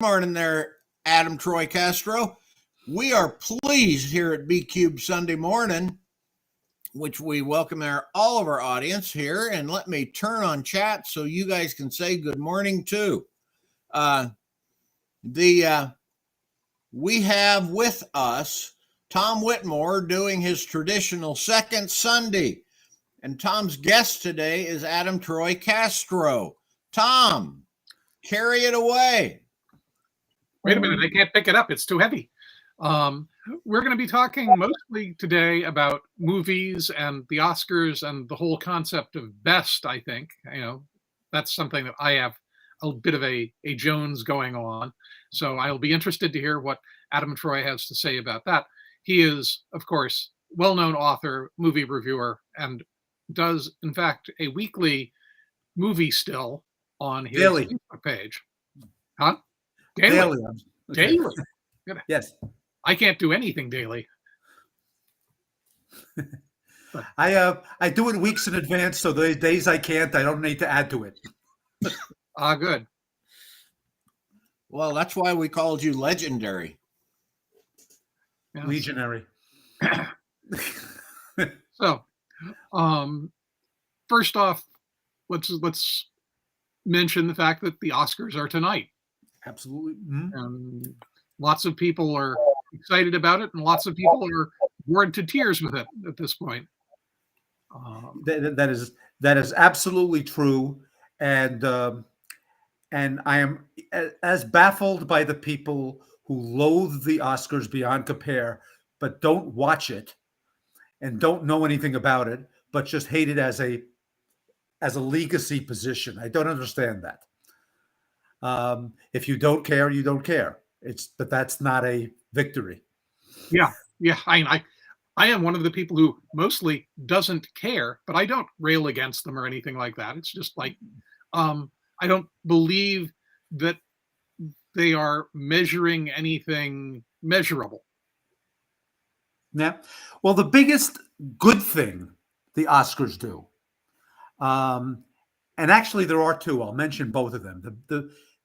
Morning there, Adam Troy Castro. We are pleased here at B Cube Sunday morning, which we welcome all of our audience here. And let me turn on chat so you guys can say good morning too. We have with us Tom Whitmore doing his traditional second Sunday. And Tom's guest today is Adam Troy Castro. Tom, carry it away. Wait a minute, I can't pick it up. It's too heavy. We're going to be talking mostly today about movies and the Oscars and the whole concept of best, I think. That's something that I have a bit of a Jones going on. So I'll be interested to hear what Adam Troy has to say about that. He is, of course, well-known author, movie reviewer, and does, in fact, a weekly movie still on his Facebook page. Huh? Daily. Daily. Yes. I can't do anything daily. I do it weeks in advance, so the days I can't, I don't need to add to it. Good. Well, that's why we called you legendary. Yes. Legionary. So, first off, let's mention the fact that the Oscars are tonight. Absolutely. Lots of people are excited about it, and lots of people are bored to tears with it at this point. That is absolutely true, and I am as baffled by the people who loathe the Oscars beyond compare, but don't watch it and don't know anything about it, but just hate it as a legacy position. I don't understand that. If you don't care, you don't care. But that's not a victory. Yeah. I am one of the people who mostly doesn't care, but I don't rail against them or anything like that. It's just like, I don't believe that they are measuring anything measurable. Yeah. Well, the biggest good thing the Oscars do, and actually there are two. I'll mention both of them.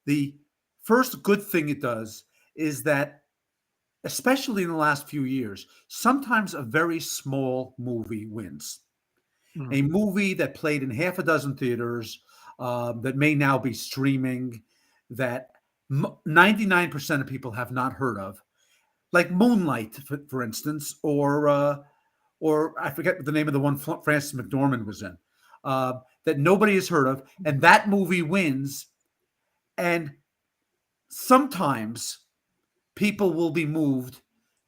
The first good thing it does is that, especially in the last few years, sometimes a very small movie wins. A movie that played in half a dozen theaters, that may now be streaming, that 99% of people have not heard of, like Moonlight, for instance, or I forget the name of the one Frances McDormand was in, that nobody has heard of, and that movie wins. And sometimes people will be moved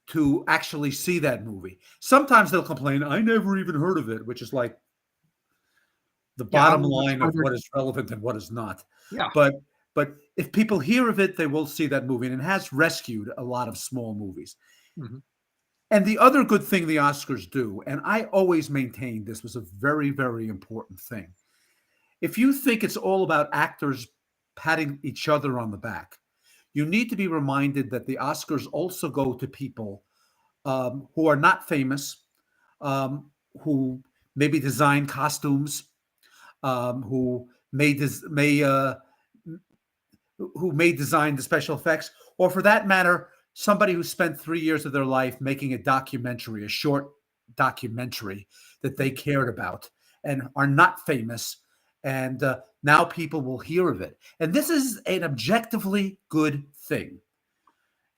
to actually see that movie. Sometimes they'll complain, I never even heard of it, which is like the bottom line of what is relevant and what is not. Yeah. But if people hear of it, they will see that movie, and it has rescued a lot of small movies. Mm-hmm. And the other good thing the Oscars do, and I always maintained this was a very, very important thing. If you think it's all about actors patting each other on the back, you need to be reminded that the Oscars also go to people who are not famous, who maybe design costumes, who may design the special effects, or for that matter, somebody who spent 3 years of their life making a short documentary that they cared about and are not famous. And now people will hear of it. And this is an objectively good thing.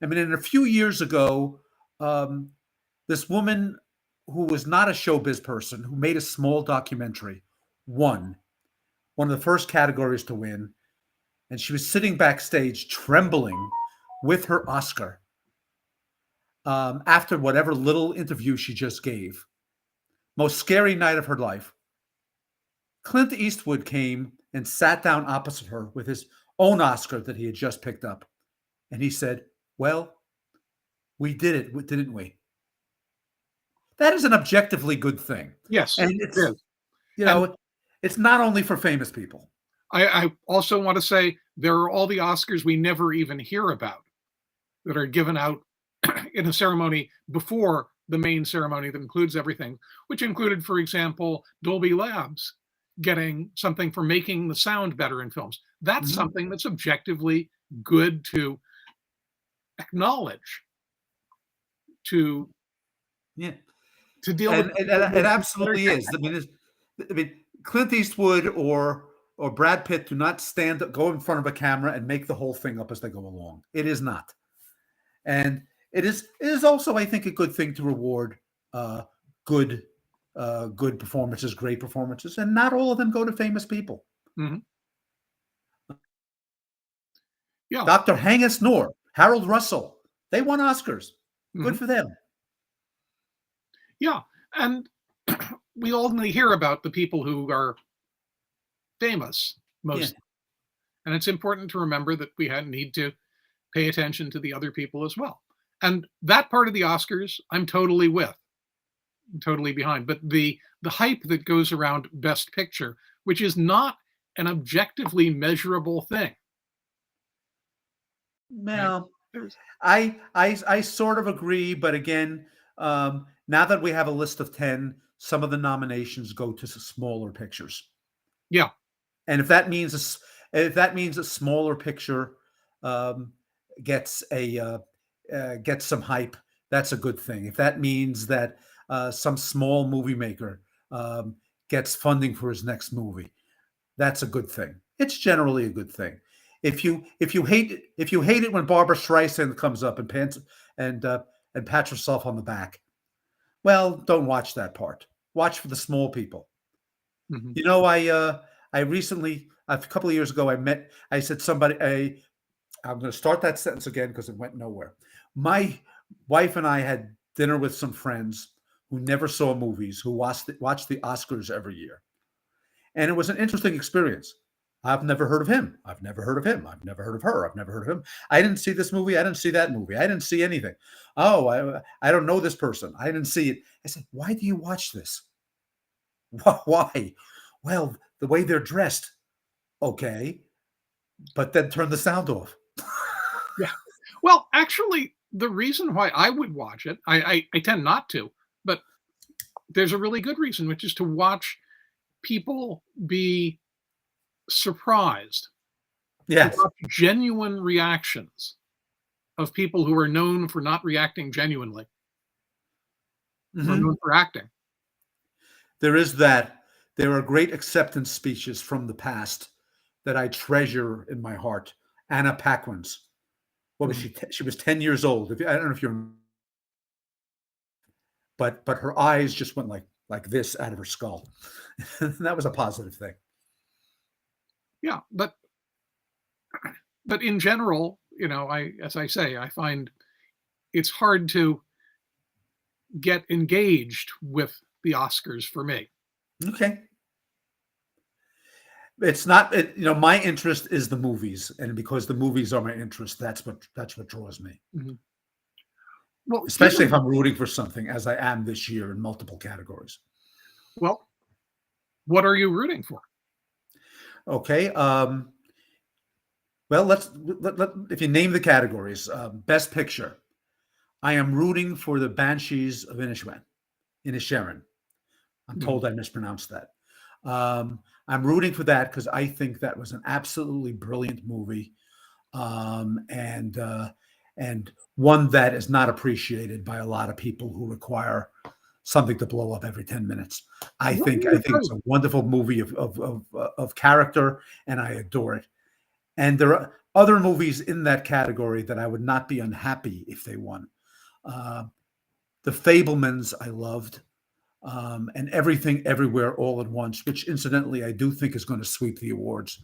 I mean, a few years ago, this woman who was not a showbiz person, who made a small documentary, won one of the first categories to win. And she was sitting backstage trembling with her Oscar after whatever little interview she just gave. Most scary night of her life. Clint Eastwood came and sat down opposite her with his own Oscar that he had just picked up. And he said, well, we did it, didn't we? That is an objectively good thing. Yes. And it's not only for famous people. I also want to say there are all the Oscars we never even hear about that are given out in a ceremony before the main ceremony that includes everything, which included, for example, Dolby Labs getting something for making the sound better in films. That's Mhm. something that's objectively good to acknowledge, to Yeah. deal with. And it absolutely is. I mean, Clint Eastwood or Brad Pitt do not go in front of a camera and make the whole thing up as they go along. It is not, and it is also, I think, a good thing to reward uh, good good performances, great performances, and not all of them go to famous people. Mhm. Yeah. Dr. Hangus Noor, Harold Russell, they won Oscars. Good Mhm. for them. Yeah. And we only hear about the people who are famous Yeah. mostly. And it's important to remember that we need to pay attention to the other people as well. And that part of the Oscars, I'm totally with, totally behind. But the hype that goes around Best Picture, which is not an objectively measurable thing. Right? Well, I sort of agree, but again, now that we have a list of 10, some of the nominations go to smaller pictures. Yeah. And if that means a smaller picture gets gets some hype, that's a good thing. If that means that some small movie maker gets funding for his next movie, that's a good thing. It's generally a good thing. If you hate it when Barbara Streisand comes up and and pats herself on the back, well, don't watch that part. Watch for the small people. Mhm. You know, I recently, a couple of years ago, I said I'm going to start that sentence again because it went nowhere. My wife and I had dinner with some friends who never saw movies, who watched the Oscars every year. And it was an interesting experience. I've never heard of him. I've never heard of him. I've never heard of her. I've never heard of him. I didn't see this movie. I didn't see that movie. I didn't see anything. Oh, I don't know this person. I didn't see it. I said, why do you watch this? Why? Well, the way they're dressed. Okay. But then turn the sound off. Yeah. Well, actually, the reason why I would watch it, I tend not to, but there's a really good reason, which is to watch people be surprised, to Yes. watch genuine reactions of people who are known for not reacting genuinely, or Mhm. known for acting. There is that. There are great acceptance speeches from the past that I treasure in my heart. Anna Paquin's. What was Mhm. she? She was 10 years old. I don't know if you're, but her eyes just went like this out of her skull. That was a positive thing. Yeah, but in general, as I say, I find it's hard to get engaged with the Oscars for me. Okay. It's not, my interest is the movies, and because the movies are my interest, that's what draws me. Mhm. Well, Especially if I'm rooting for something, as I am this year in multiple categories. well, what are you rooting for? Okay. Well, if you name the categories, Best Picture, I am rooting for the Banshees of Inisherin. I'm told I mispronounced that. I'm rooting for that because I think that was an absolutely brilliant movie, and one that is not appreciated by a lot of people who require something to blow up every 10 minutes. I think it's a wonderful movie of character, and I adore it. And there are other movies in that category that I would not be unhappy if they won. The Fabelmans I loved, and Everything Everywhere All at Once, which incidentally I do think is going to sweep the awards.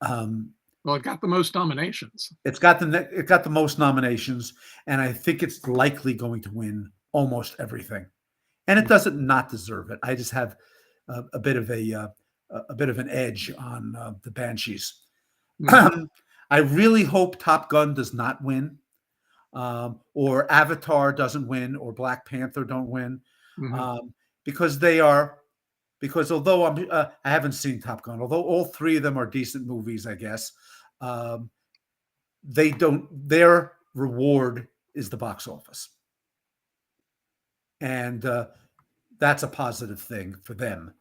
Well, it got the most nominations. It got the most nominations, and I think it's likely going to win almost everything. And it doesn't not deserve it. I just have a bit of an edge on the Banshees. I really hope Top Gun does not win, or Avatar doesn't win, or Black Panther don't win, because although I haven't seen Top Gun, although all three of them are decent movies, I guess, they don't. Their reward is the box office, and that's a positive thing for them.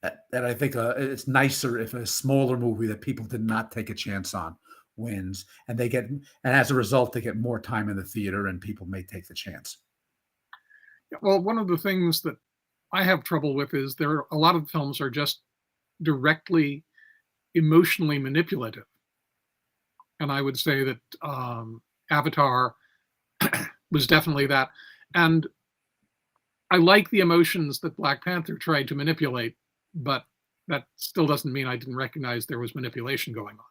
and I think it's nicer if a smaller movie that people did not take a chance on wins, and as a result, they get more time in the theater, and people may take the chance. Well, one of the things that I have trouble with is a lot of films are just directly emotionally manipulative. And I would say that Avatar was definitely that. And I like the emotions that Black Panther tried to manipulate, but that still doesn't mean I didn't recognize there was manipulation going on.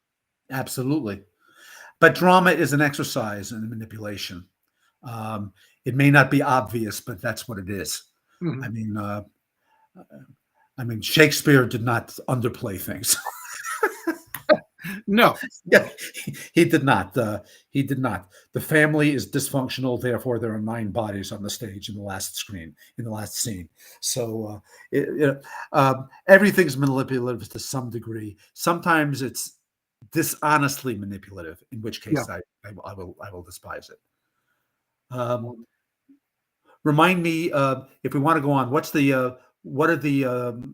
Absolutely. But drama is an exercise in manipulation. It may not be obvious, but that's what it is. Mm-hmm. I mean, Shakespeare did not underplay things. No. Yeah, he did not. He did not. The family is dysfunctional, therefore there are 9 bodies on the stage in the last scene. So everything's manipulative to some degree. Sometimes it's dishonestly manipulative, in which case I will despise it. Remind me, if we want to go on, what are the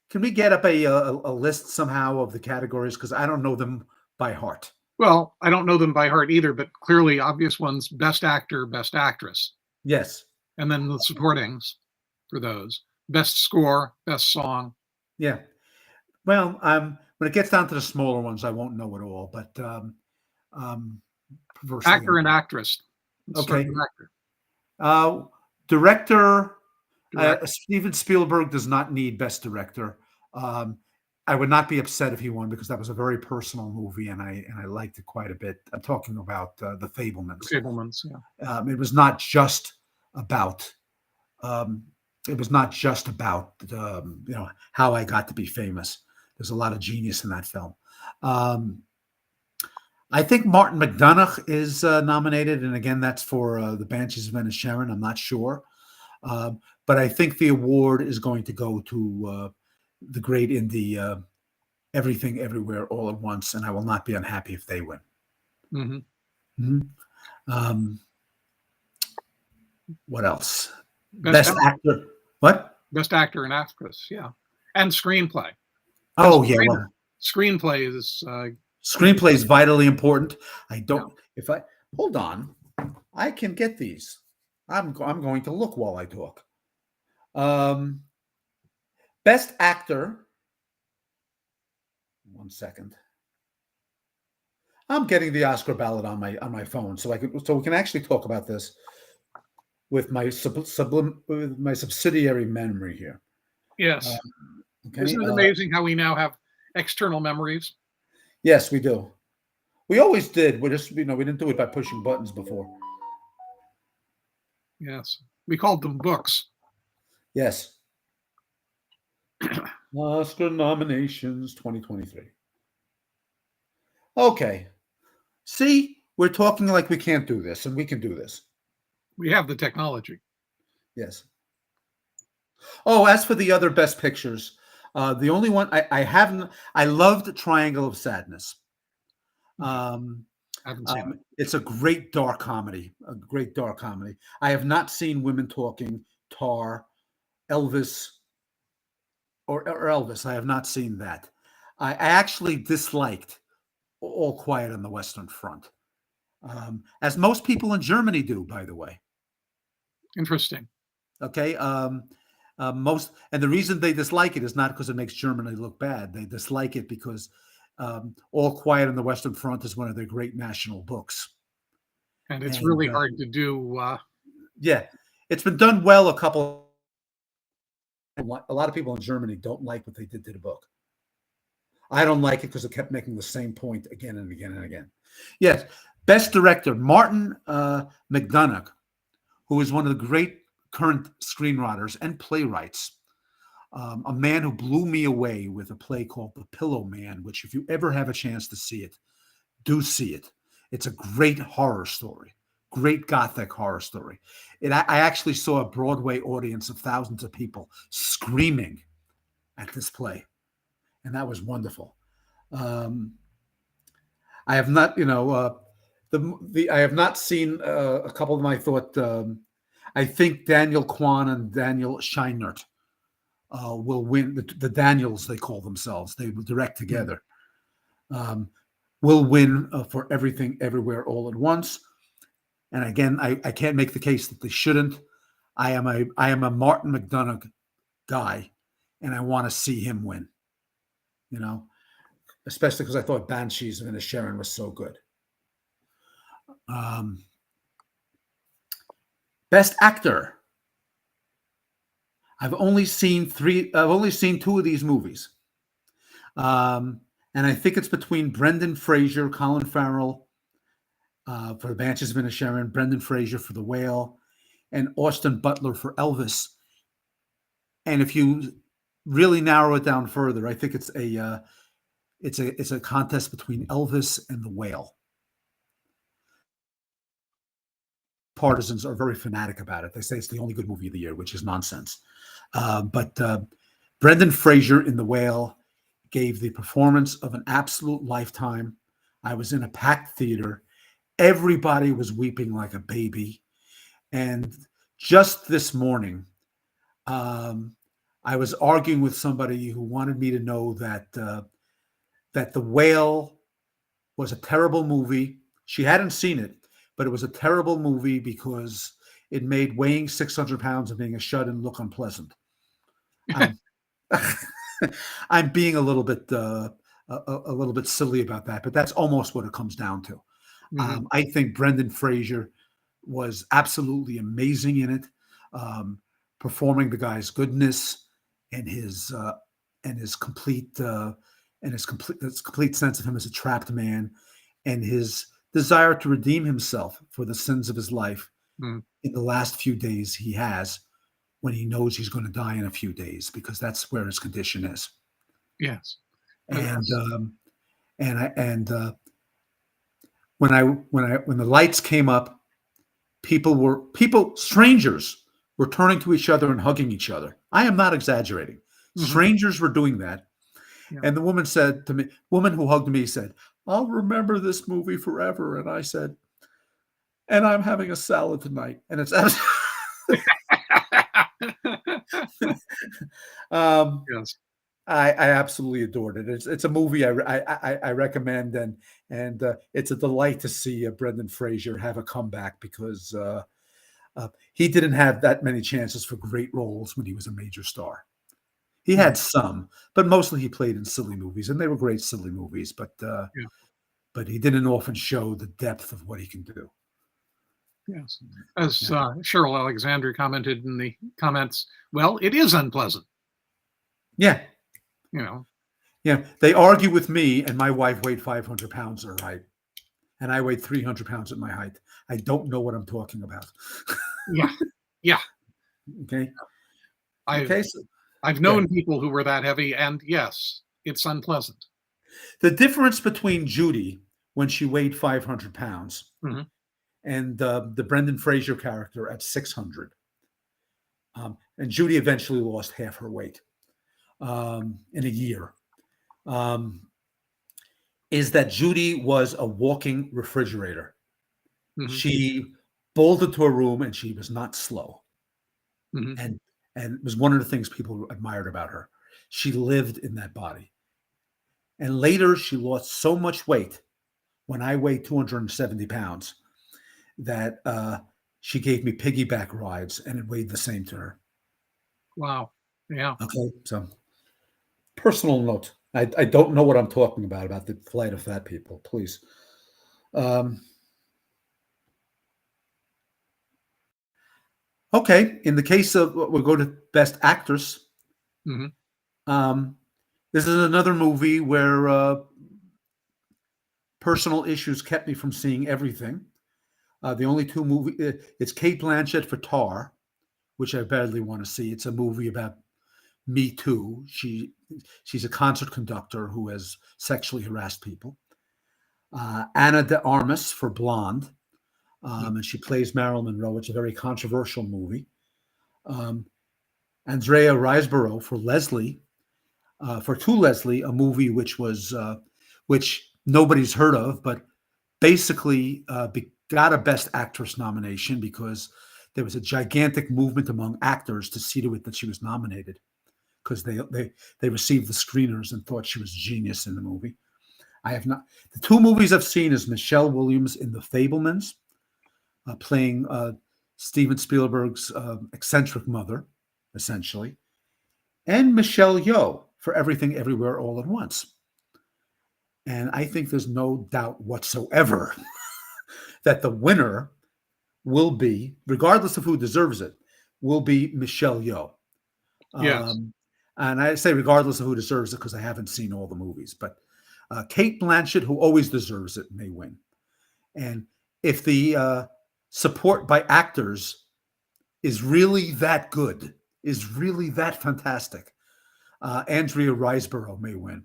can we get up a list somehow of the categories, because I don't know them by heart. Well, I don't know them by heart either, but clearly obvious ones: Best Actor, Best Actress. Yes. And then the supportings for those: Best Score, Best Song. Yeah. Well, when it gets down to the smaller ones, I won't know it all, but Actor and Actress. Okay. Actor. Director. Steven Spielberg does not need Best Director. I would not be upset if he won, because that was a very personal movie, and I liked it quite a bit. I'm talking about The Fabelmans. Yeah. It was not just about. How I got to be famous. There's a lot of genius in that film. I think Martin McDonagh is nominated, and again, that's for The Banshees of Inisherin. I'm not sure. But I think the award is going to go to the great indie Everything Everywhere All at Once, and I will not be unhappy if they win. Mm-hmm. Mm-hmm. What else? Best Actor. What? Best Actor and Actress, yeah. And Screenplay. Oh, yeah. Well, screenplay is vitally important. Hold on, I can get these. I'm going to look while I talk. Best Actor. 1 second. I'm getting the Oscar ballot on my phone, so we can actually talk about this with my subsidiary memory here. Yes. Okay. Isn't it amazing how we now have external memories? Yes, we do. We always did. We didn't do it by pushing buttons before. Yes. We called them books. Yes. Oscar nominations 2023. Okay. See, we're talking like we can't do this, and we can do this. We have the technology. Yes. Oh, as for the other best pictures, the only one I loved Triangle of Sadness. It's a great dark comedy. I have not seen Women Talking, Tar, Elvis, or Elvis. I have not seen that. I actually disliked All Quiet on the Western Front, as most people in Germany do, by the way. Interesting. Okay. And the reason they dislike it is not because it makes Germany look bad. They dislike it because All Quiet on the Western Front is one of their great national books. And it's really hard to do. Yeah. It's been done well. A lot of people in Germany don't like what they did to the book. I don't like it because it kept making the same point again and again and again. Yes. Best Director, Martin McDonagh, who is one of the great current screenwriters and playwrights. A man who blew me away with a play called The Pillow Man, which if you ever have a chance to see it, do see it. It's a great horror story, great Gothic horror story. I actually saw a Broadway audience of thousands of people screaming at this play, and that was wonderful. I have not, I have not seen a couple of them. I thought I think Daniel Kwan and Daniel Scheinert will win. The Daniels, they call themselves. They will direct together. Will win for Everything, Everywhere, All at Once. And again, I can't make the case that they shouldn't. I am a Martin McDonagh guy, and I want to see him win. You know, especially because I thought Banshees of Inisherin was so good. Best Actor. I've only seen two of these movies. And I think it's between Brendan Fraser, Colin Farrell for The Banshees of Inisherin, Brendan Fraser for The Whale, and Austin Butler for Elvis. And if you really narrow it down further, I think it's a contest between Elvis and The Whale. Partisans are very fanatic about it. They say it's the only good movie of the year, which is nonsense. But Brendan Fraser in The Whale gave the performance of an absolute lifetime. I was in a packed theater. Everybody was weeping like a baby. And just this morning, I was arguing with somebody who wanted me to know that The Whale was a terrible movie. She hadn't seen it, but it was a terrible movie because it made weighing 600 pounds and being a shut-in look unpleasant. I'm being a little bit silly about that, but that's almost what it comes down to. Mm-hmm. I think Brendan Fraser was absolutely amazing in it, performing the guy's goodness and his complete sense of him as a trapped man, and his desire to redeem himself for the sins of his life in the last few days he has, when he knows he's going to die in a few days, because that's where his condition is. Yes. And when the lights came up, strangers were turning to each other and hugging each other. I am not exaggerating. Mm-hmm. Strangers were doing that. Yeah. And the woman said to me, woman who hugged me said, "I'll remember this movie forever." And I said, "And I'm having a salad tonight." And it's yes. I absolutely adored it. It's a movie I recommend, and it's a delight to see Brendan Fraser have a comeback, because he didn't have that many chances for great roles when he was a major star. He had some, but mostly he played in silly movies, and they were great silly movies. But he didn't often show the depth of what he can do. Yes, as Cheryl Alexander commented in the comments, well, it is unpleasant. Yeah. You know. Yeah, they argue with me, and my wife weighed 500 pounds at her height, and I weighed 300 pounds at my height. I don't know what I'm talking about. Yeah. Okay. I've known people who were that heavy, and yes, it's unpleasant. The difference between Judy, when she weighed 500 pounds, and the Brendan Fraser character at 600, and Judy eventually lost half her weight in a year, is that Judy was a walking refrigerator. Mm-hmm. She bolted into a room, and she was not slow. Mm-hmm. And it was one of the things people admired about her. She lived in that body. And later, she lost so much weight when I weighed 270 pounds that she gave me piggyback rides, and it weighed the same to her. Wow. Yeah. Okay. So, personal note. I don't know what I'm talking about the flight of fat people. Please. Okay. In the case of, we'll go to Best Actress. Mm-hmm. This is another movie where personal issues kept me from seeing everything. The only two movies, it's Cate Blanchett for Tar, which I badly want to see. It's a movie about Me Too. She's a concert conductor who has sexually harassed people. Ana de Armas for Blonde, and she plays Marilyn Monroe. It's a very controversial movie. Andrea Riseborough for Leslie, To Leslie, a movie which nobody's heard of, but basically got a Best Actress nomination because there was a gigantic movement among actors to see to it that she was nominated, because they received the screeners and thought she was genius in the movie. I have not. The two movies I've seen is Michelle Williams in The Fabelmans, playing Steven Spielberg's eccentric mother, essentially, and Michelle Yeoh for Everything Everywhere All at Once. And I think there's no doubt whatsoever that the winner will be, regardless of who deserves it, will be Michelle Yeoh. Yes. And I say regardless of who deserves it because I haven't seen all the movies, but Kate Blanchett, who always deserves it, may win. And if the support by actors is really that good, is really that fantastic, Andrea Riseborough may win,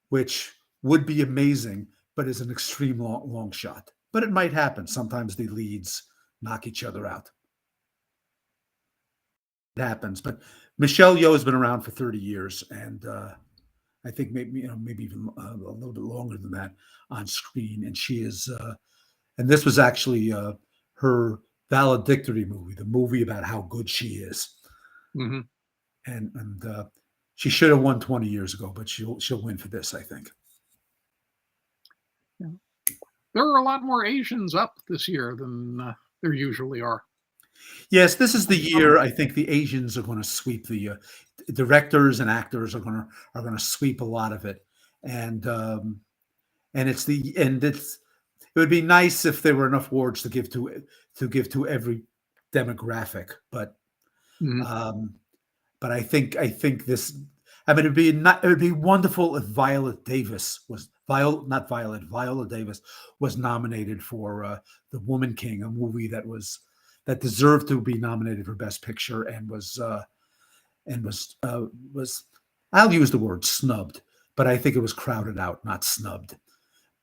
which would be amazing, but is an extreme long shot. But it might happen. Sometimes the leads knock each other out. It happens. But Michelle Yeoh has been around for 30 years, and I think maybe even a little bit longer than that on screen. And she is, and this was actually her valedictory movie, the movie about how good she is. Mm-hmm. And she should have won 20 years ago, but she'll win for this, I think. Yeah. There are a lot more Asians up this year than there usually are. Yes, this is the year I think the Asians are going to sweep the directors and actors are going to sweep a lot of it, and it would be nice if there were enough awards to give to every demographic, but but I think this. I mean, it would be wonderful if Viola Davis was nominated for The Woman King, a movie that deserved to be nominated for Best Picture and was I'll use the word snubbed, but I think it was crowded out, not snubbed.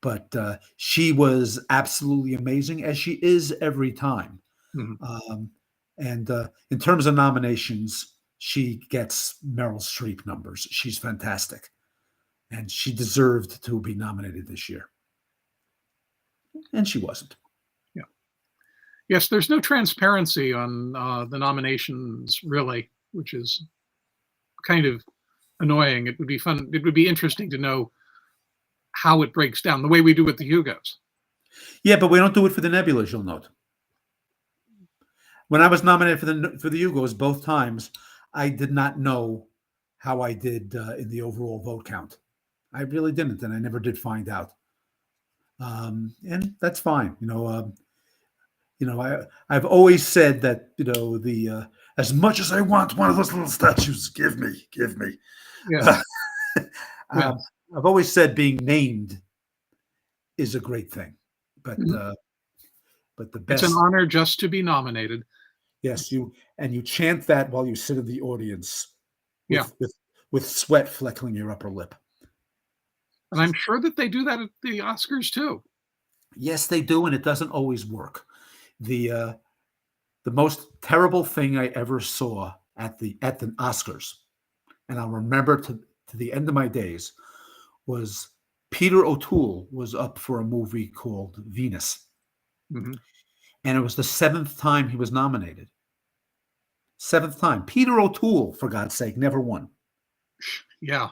But she was absolutely amazing, as she is every time. Mm-hmm. And in terms of nominations, she gets Meryl Streep numbers. She's fantastic. And she deserved to be nominated this year. And she wasn't. Yeah. Yes, there's no transparency on the nominations, really, which is kind of annoying. It would be fun. It would be interesting to know how it breaks down, the way we do with the Hugos. Yeah, but we don't do it for the Nebulas, you'll note. When I was nominated for the Hugos both times, I did not know how I did in the overall vote count. I really didn't, and I never did find out. And that's fine. I've always said that, the as much as I want one of those little statues, give me. Yeah. Yeah. I've always said being named is a great thing, but but the best. It's an honor just to be nominated. Yes, you chant that while you sit in the audience with sweat fleckling your upper lip. And I'm sure that they do that at the Oscars too. Yes, they do, and it doesn't always work. The most terrible thing I ever saw at the Oscars, and I'll remember to the end of my days, was Peter O'Toole was up for a movie called Venus. Mm-hmm. And it was the 7th time he was nominated. 7th time. Peter O'Toole, for God's sake, never won. Yeah.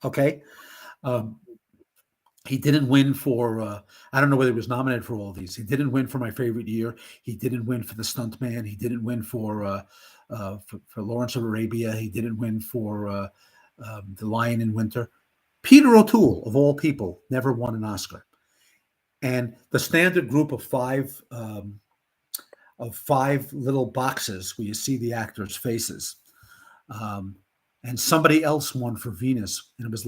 Okay. He didn't win for, I don't know whether he was nominated for all of these. He didn't win for My Favorite Year. He didn't win for The Stuntman. He didn't win for Lawrence of Arabia. He didn't win for The Lion in Winter. Peter O'Toole, of all people, never won an Oscar. And the standard group of five little boxes where you see the actors' faces, and somebody else won for Venus, and it was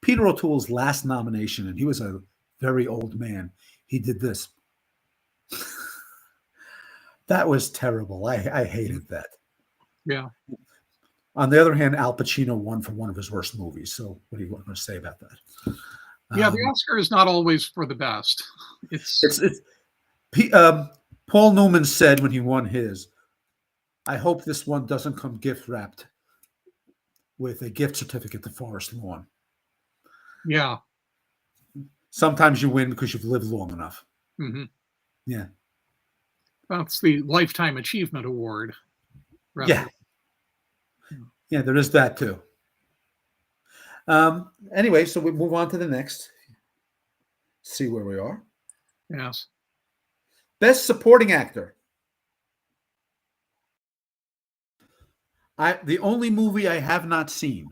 Peter O'Toole's last nomination, and he was a very old man. He did this. That was terrible. I hated that. Yeah. On the other hand, Al Pacino won for one of his worst movies. So what do you want to say about that? Yeah, the Oscar is not always for the best. Paul Newman said when he won his, I hope this one doesn't come gift wrapped with a gift certificate to Forest Lawn. Yeah. Sometimes you win because you've lived long enough. Mm-hmm. Yeah. That's the Lifetime Achievement Award. Yeah. Yeah, there is that too. Anyway, so we move on to the next. See where we are. Yes. Best Supporting Actor. The only movie I have not seen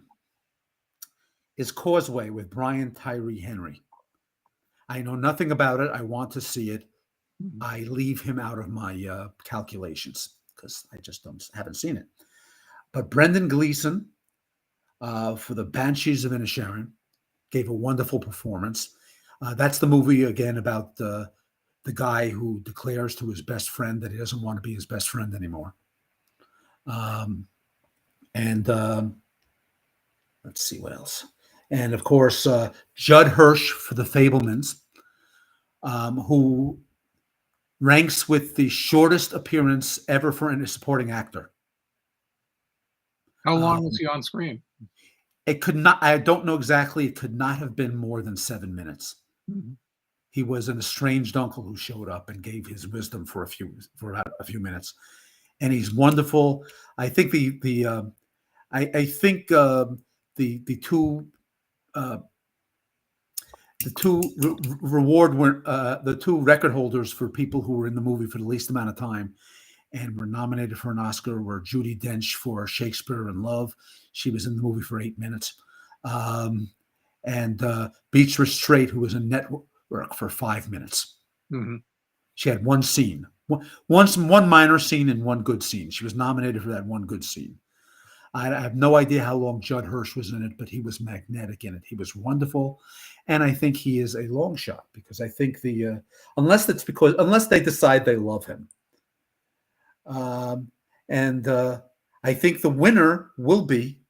is Causeway with Brian Tyree Henry. I know nothing about it. I want to see it. I leave him out of my calculations because I just haven't seen it. But Brendan Gleeson for the Banshees of Inisherin gave a wonderful performance. That's the movie again about the guy who declares to his best friend that he doesn't want to be his best friend anymore. Let's see what else. And of course, Judd Hirsch for The Fabelmans, who ranks with the shortest appearance ever for any supporting actor. How long was he on screen? It could not, I don't know exactly, it could not have been more than 7 minutes. Mm-hmm. He was an estranged uncle who showed up and gave his wisdom for about a few minutes. And he's wonderful. I think the two record holders for people who were in the movie for the least amount of time and were nominated for an Oscar were Judi Dench for Shakespeare in Love. She was in the movie for 8 minutes. And Beatrice Straight, who was in Network for 5 minutes. Mm-hmm. She had one scene, one minor scene and one good scene. She was nominated for that one good scene. I have no idea how long Judd Hirsch was in it, but he was magnetic in it. He was wonderful. And I think he is a long shot because I think unless they decide they love him. I think the winner will be,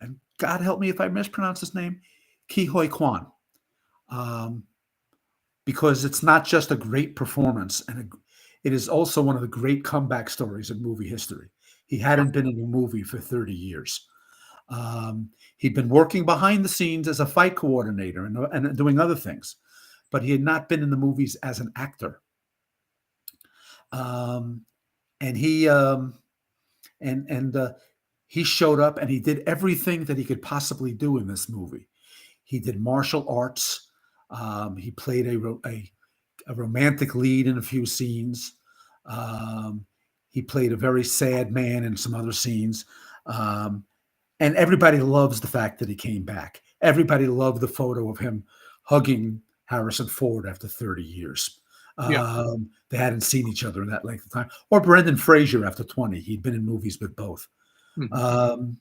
and God help me if I mispronounce his name, Ke Huy Quan. Because it's not just a great performance, and it is also one of the great comeback stories in movie history. He hadn't been in a movie for 30 years. He'd been working behind the scenes as a fight coordinator and doing other things, but he had not been in the movies as an actor. And he showed up and he did everything that he could possibly do in this movie. He did martial arts. He played a romantic lead in a few scenes. He played a very sad man in some other scenes. And everybody loves the fact that he came back. Everybody loved the photo of him hugging Harrison Ford after 30 years. They hadn't seen each other in that length of time. Or Brendan Fraser after 20. He'd been in movies with both. Mm-hmm.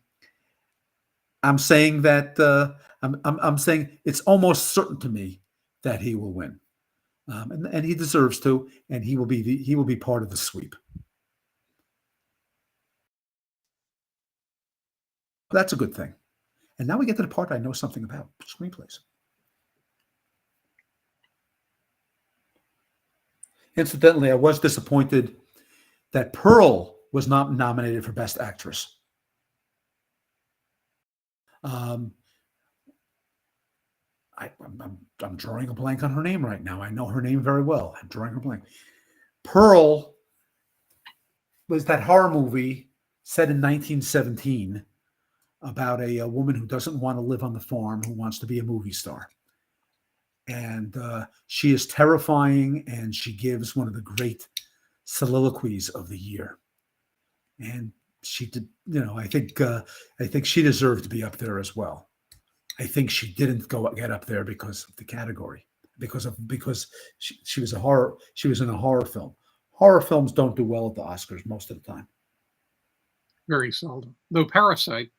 I'm saying that I'm saying it's almost certain to me that he will win, and he deserves to, and he will be part of the sweep. That's a good thing. And now we get to the part I know something about: screenplays. Incidentally, I was disappointed that Pearl was not nominated for Best Actress. I'm drawing a blank on her name right now. I know her name very well. I'm drawing a blank. Pearl was that horror movie set in 1917 about a woman who doesn't want to live on the farm, who wants to be a movie star. And she is terrifying, and she gives one of the great soliloquies of the year. And she did, I think she deserved to be up there as well. I think she didn't get up there because of the category, because she was in a horror film. Horror films don't do well at the Oscars most of the time. Very seldom. Though Parasite.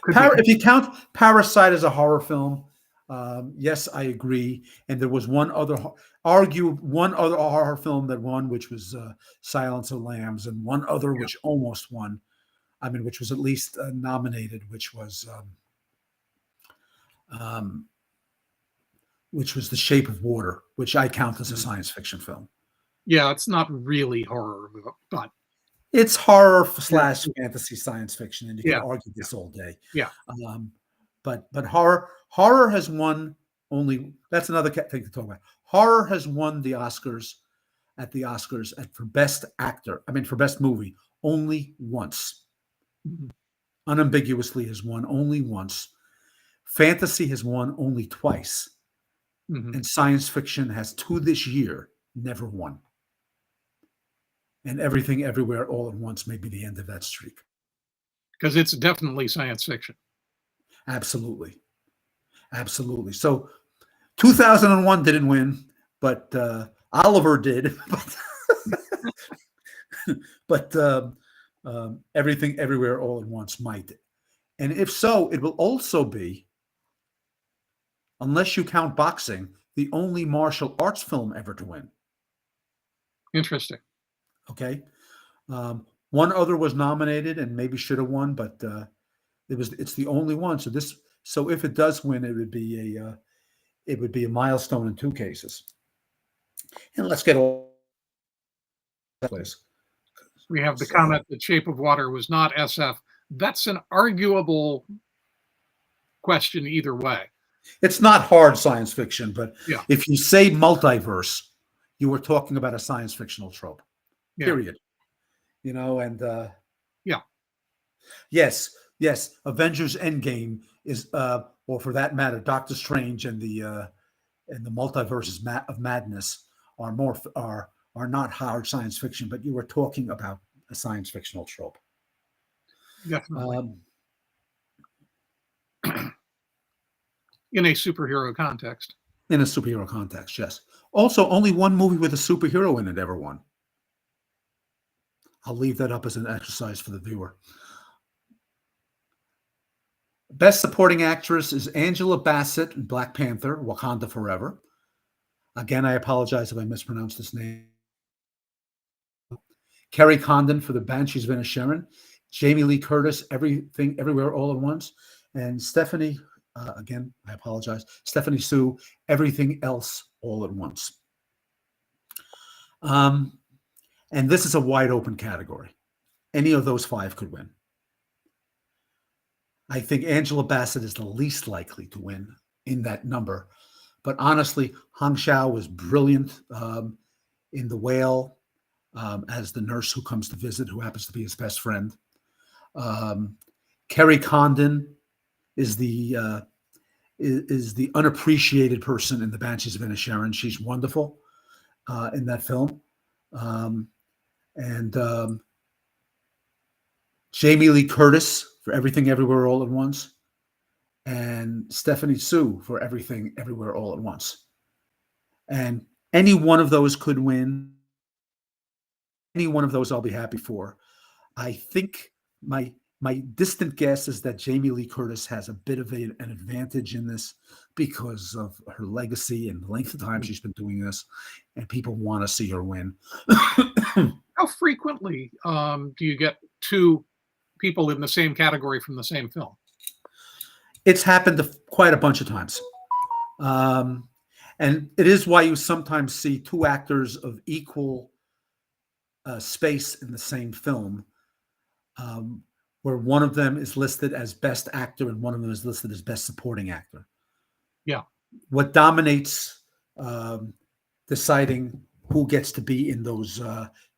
If you count Parasite as a horror film, yes, I agree. And there was one other horror film that won, which was Silence of the Lambs, and one other which almost won. I mean, which was at least nominated, which was The Shape of Water, which I count as a science fiction film. Yeah, it's not really horror, but it's horror / fantasy science fiction, and you can argue this all day. Yeah. But horror has won only. That's another thing to talk about. Horror has won the Oscars at the Oscars for Best Actor. I mean, for Best Movie, only once. Mhm. Unambiguously has won only once. Fantasy has won only twice. Mhm. And science fiction has 2 this year, never won. And Everything Everywhere All at Once may be the end of that streak. Because it's definitely science fiction. Absolutely. Absolutely. So 2001 didn't win, but Oliver did. But Everything Everywhere All at Once might. And if so, it will also be, unless you count boxing, the only martial arts film ever to win. Interesting. Okay. One other was nominated and maybe should have won, but it's the only one. So if it does win, it would be a milestone in 2 cases. And let's get all place. We have the comment that Shape of Water was not SF. That's an arguable question either way. It's not hard science fiction, but Yeah. if you say multiverse, you were talking about a science fictional trope. Yeah. Period. And Yeah. Yes, Avengers Endgame is, or for that matter, Doctor Strange and the multiverses of madness are not hard science fiction, but you were talking about a science fictional trope. Definitely. In a superhero context. In a superhero context, yes. Also, only one movie with a superhero in it ever won. I'll leave that up as an exercise for the viewer. Best Supporting Actress is Angela Bassett in Black Panther, Wakanda Forever. Again, I apologize if I mispronounced this name. Kerry Condon for The Banshees of Inisherin. Jamie Lee Curtis, Everything Everywhere All at Once. And Stephanie, again, I apologize, Stephanie Sue, Everything Else All at Once. And this is a wide open category. Any of those 5 could win. I think Angela Bassett is the least likely to win in that number. But honestly, Hong Xiao was brilliant in The Whale as the nurse who comes to visit, who happens to be his best friend. Kerry Condon is the unappreciated person in The Banshees of Inisherin. She's wonderful in that film. And Jamie Lee Curtis for Everything Everywhere All at Once, and Stephanie Sue for Everything Everywhere All at Once. And any one of those could win. Any one of those I'll be happy for. I think my distant guess is that Jamie Lee Curtis has a bit of an advantage in this because of her legacy and the length of time she's been doing this, and people want to see her win. How frequently do you get 2 people in the same category from the same film? It's happened quite a bunch of times. And it is why you sometimes see 2 actors of equal space in the same film, where one of them is listed as Best Actor and one of them is listed as Best Supporting Actor. Yeah. What dominates deciding who gets to be in those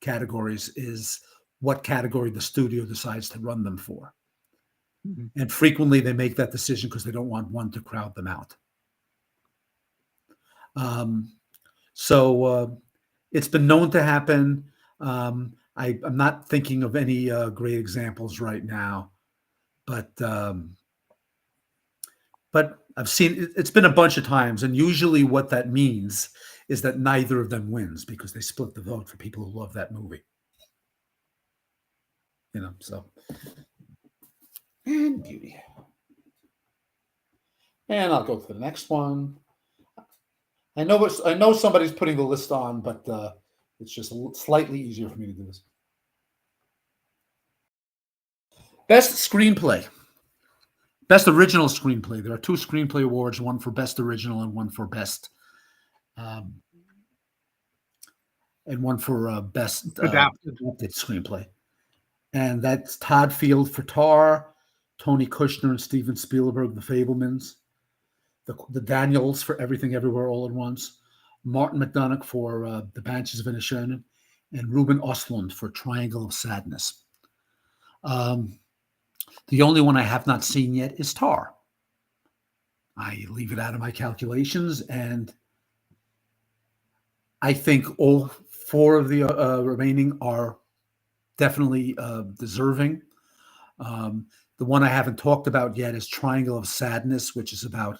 categories is what category the studio decides to run them for. Mm-hmm. And frequently they make that decision because they don't want one to crowd them out. So it's been known to happen. I'm not thinking of any great examples right now, but I've seen it's been a bunch of times, and usually what that means is that neither of them wins because they split the vote for people who love that movie. So and beauty. And I'll go to the next one. I know somebody's putting the list on, but it's just slightly easier for me to do this. Best Screenplay. Best Original Screenplay. There are 2 screenplay awards, one for Best Original and one for Best Best Adapted Screenplay. And that's Todd Field for Tar, Tony Kushner and Steven Spielberg, The Fabelmans, the Daniels for Everything Everywhere All at Once, Martin McDonagh for The Banshees of Inisherin, and Ruben Östlund for Triangle of Sadness. The only one I have not seen yet is Tar. I leave it out of my calculations, and I think all four of the remaining are definitely deserving. The one I haven't talked about yet is Triangle of Sadness, which is about,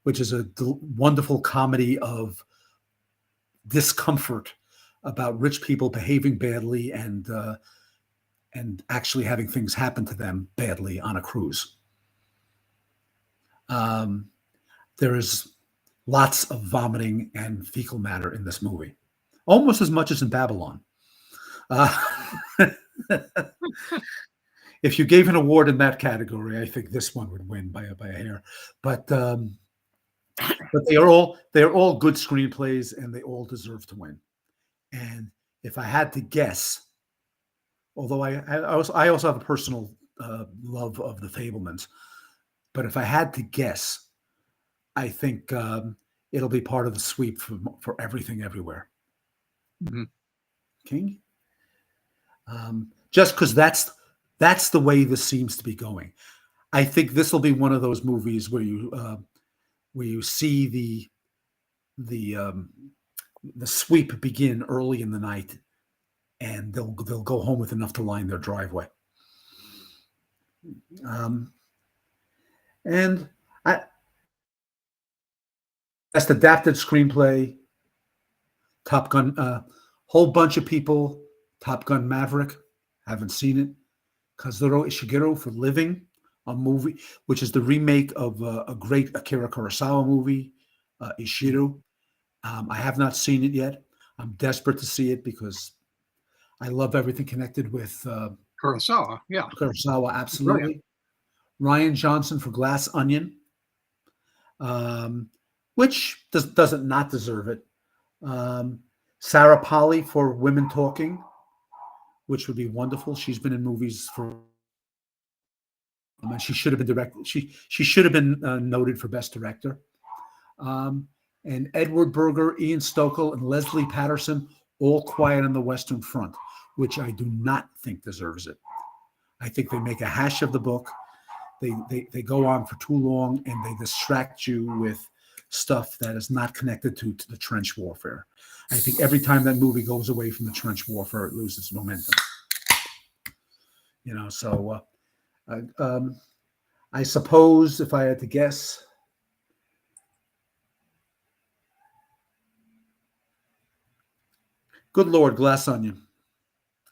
which is a wonderful comedy of discomfort about rich people behaving badly and actually having things happen to them badly on a cruise. There is lots of vomiting and fecal matter in this movie, almost as much as in Babylon. If you gave an award in that category, I think this one would win by a hair. But they are all good screenplays, and they all deserve to win. And if I had to guess, although I also have a personal love of The Fabelmans, but if I had to guess, I think it'll be part of the sweep for Everything Everywhere. Mm-hmm. King, just because that's the way this seems to be going. I think this will be one of those movies where you see the sweep begin early in the night, and they'll go home with enough to line their driveway. And best adapted screenplay, Top Gun, whole bunch of people. Top Gun Maverick, haven't seen it. Kazuo Ishiguro for Living, a movie which is the remake of a great Akira Kurosawa movie, Ishiru. I have not seen it yet. I'm desperate to see it because I love everything connected with Kurosawa. Yeah, Kurosawa, absolutely. Brilliant. Ryan Johnson for Glass Onion, which doesn't not deserve it. Sarah Polley for Women Talking, which would be wonderful. She's been in movies for. She should have been directed. She should have been noted for Best Director. And Edward Berger, Ian Stokell, and Leslie Patterson, All Quiet on the Western Front, which I do not think deserves it. I think they make a hash of the book. They go on for too long, and they distract you with stuff that is not connected to the trench warfare. I think every time that movie goes away from the trench warfare, it loses momentum. So I suppose if I had to guess, good Lord, Glass Onion.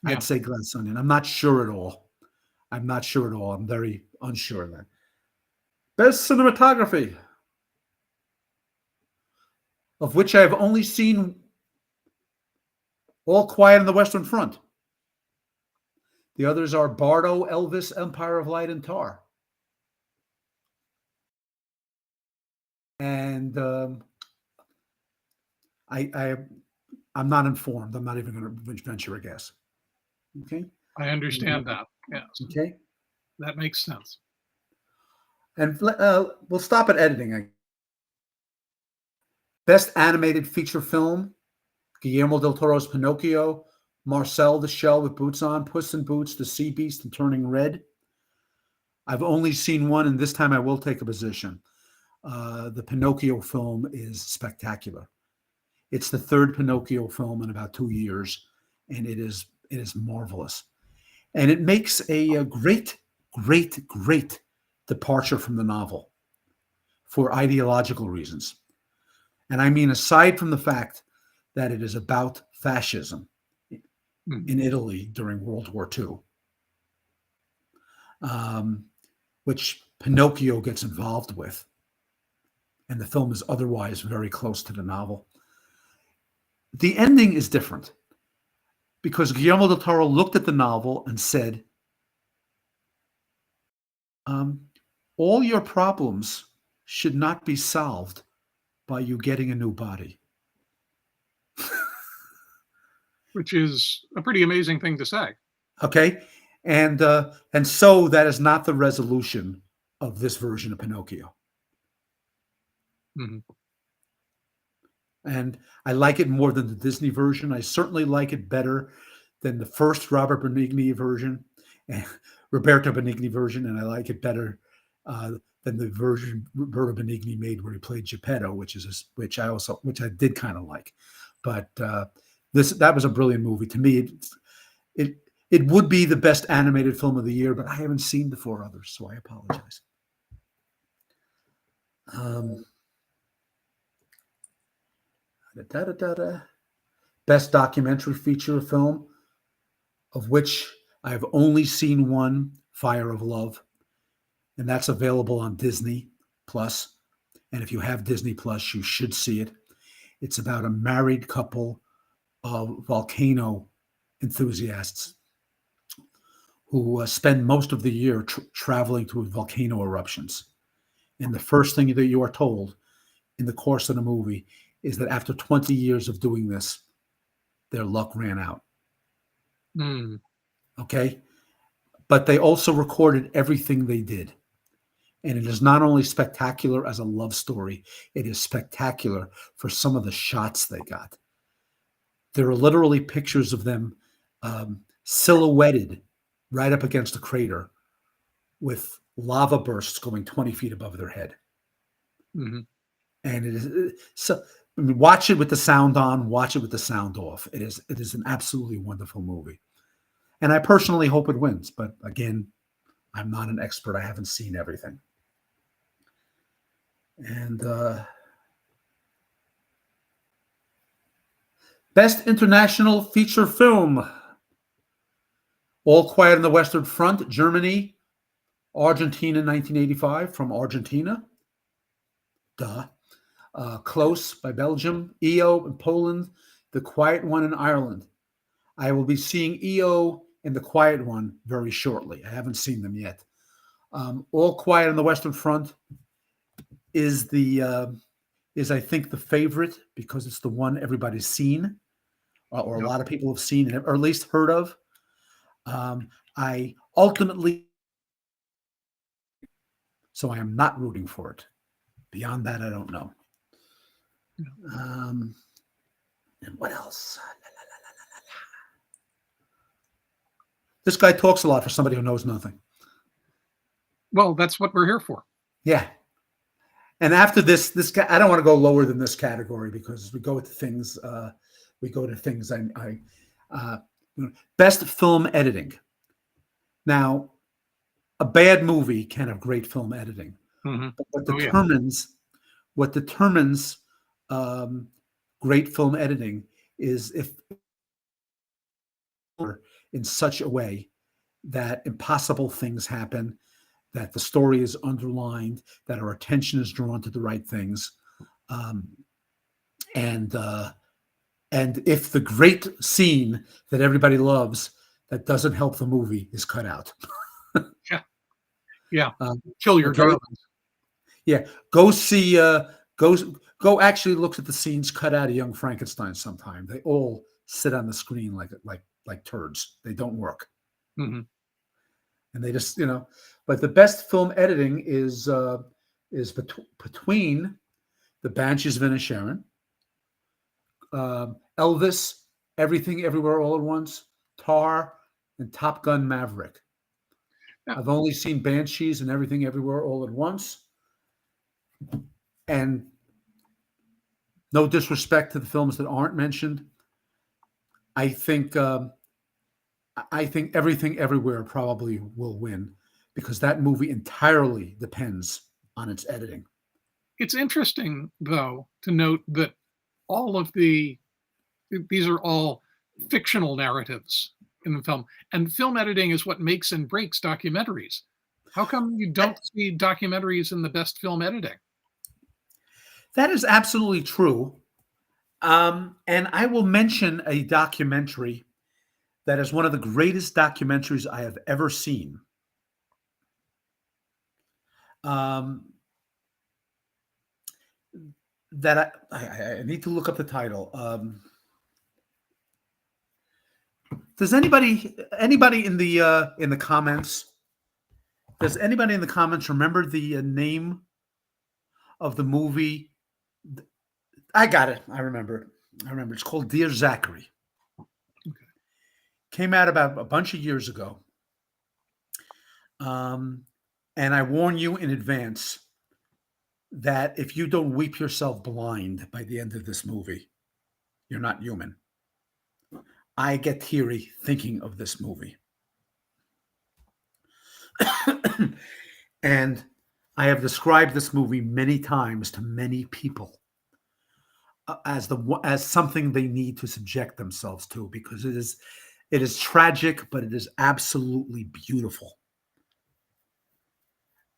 Yeah. I'd say Glass Onion. I'm not sure at all. I'm very unsure of that. Best cinematography, of which I have only seen All Quiet on the Western Front. The others are Bardo, Elvis, Empire of Light, and Tar. And I'm not informed. I'm not even going to venture a guess. Okay. I understand that. Yes. Okay. That makes sense. And we'll stop at editing. Best animated feature film, Guillermo del Toro's Pinocchio, Marcel the Shell with Boots On, Puss in Boots, The Sea Beast, and Turning Red. I've only seen one, and this time I will take a position. The Pinocchio film is spectacular. It's the third Pinocchio film in about 2 years, and it is marvelous. And it makes a great departure from the novel for ideological reasons. And I mean, aside from the fact that it is about fascism in Italy during World War II, which Pinocchio gets involved with, and the film is otherwise very close to the novel. The ending is different because Guillermo del Toro looked at the novel and said, all your problems should not be solved by you getting a new body. Which is a pretty amazing thing to say. Okay. And so that is not the resolution of this version of Pinocchio. Mm-hmm. And I like it more than the Disney version. I certainly like it better than the first Robert Benigni version, and Roberto Benigni version, and I like it better than the version Roberto Benigni made where he played Geppetto, which I did kind of like. But that was a brilliant movie to me. It would be the best animated film of the year, but I haven't seen the four others, so I apologize. Best documentary feature film, of which I have only seen one, Fire of Love, and that's available on Disney Plus. And if you have Disney Plus, you should see it. It's about a married couple of volcano enthusiasts who spend most of the year traveling to volcano eruptions. And the first thing that you are told in the course of the movie is that after 20 years of doing this, their luck ran out. Okay? But they also recorded everything they did. And it is not only spectacular as a love story, it is spectacular for some of the shots they got. There are literally pictures of them silhouetted right up against a crater with lava bursts going 20 feet above their head. Mm-hmm. And it is so. I mean, watch it with the sound on, watch it with the sound off. It is an absolutely wonderful movie. And I personally hope it wins. But again, I'm not an expert. I haven't seen everything. And best international feature film. All Quiet on the Western Front, Germany, Argentina, 1985, from Argentina. Duh. Close by Belgium, EO in Poland, The Quiet One in Ireland. I will be seeing EO and The Quiet One very shortly. I haven't seen them yet. All Quiet on the Western Front is I think the favorite because it's the one everybody's seen, or a lot of people have seen, or at least heard of. I ultimately, so I am not rooting for it. Beyond that, I don't know. And what else? This guy talks a lot for somebody who knows nothing. Well, that's what we're here for. Yeah. And after this guy, I don't want to go lower than this category because we go to things. Best film editing. Now, a bad movie can have great film editing. Mm-hmm. But what determines great film editing is if in such a way that impossible things happen, that the story is underlined, that our attention is drawn to the right things, and if the great scene that everybody loves that doesn't help the movie is cut out. Yeah. Kill your darlings. Yeah, go see. Go actually look at the scenes cut out of Young Frankenstein. Sometime they all sit on the screen like turds. They don't work, and they just But the best film editing is between The Banshees of Inisherin, Elvis, Everything Everywhere All at Once, Tar, and Top Gun Maverick. Yeah. I've only seen Banshees and Everything Everywhere All at Once. And no disrespect to the films that aren't mentioned, I think Everything Everywhere probably will win because that movie entirely depends on its editing. It's interesting, though, to note that all of these are all fictional narratives in the film, and film editing is what makes and breaks documentaries. How come you don't see documentaries in the best film editing? That is absolutely true. And I will mention a documentary that is one of the greatest documentaries I have ever seen. That I need to look up the title. Does anybody in the comments? Does anybody in the comments remember the name of the movie I got it. I remember it. It's called Dear Zachary. Okay. Came out about a bunch of years ago. And I warn you in advance that if you don't weep yourself blind by the end of this movie, you're not human. I get teary thinking of this movie. And I have described this movie many times to many people as something they need to subject themselves to, because it is tragic, but it is absolutely beautiful.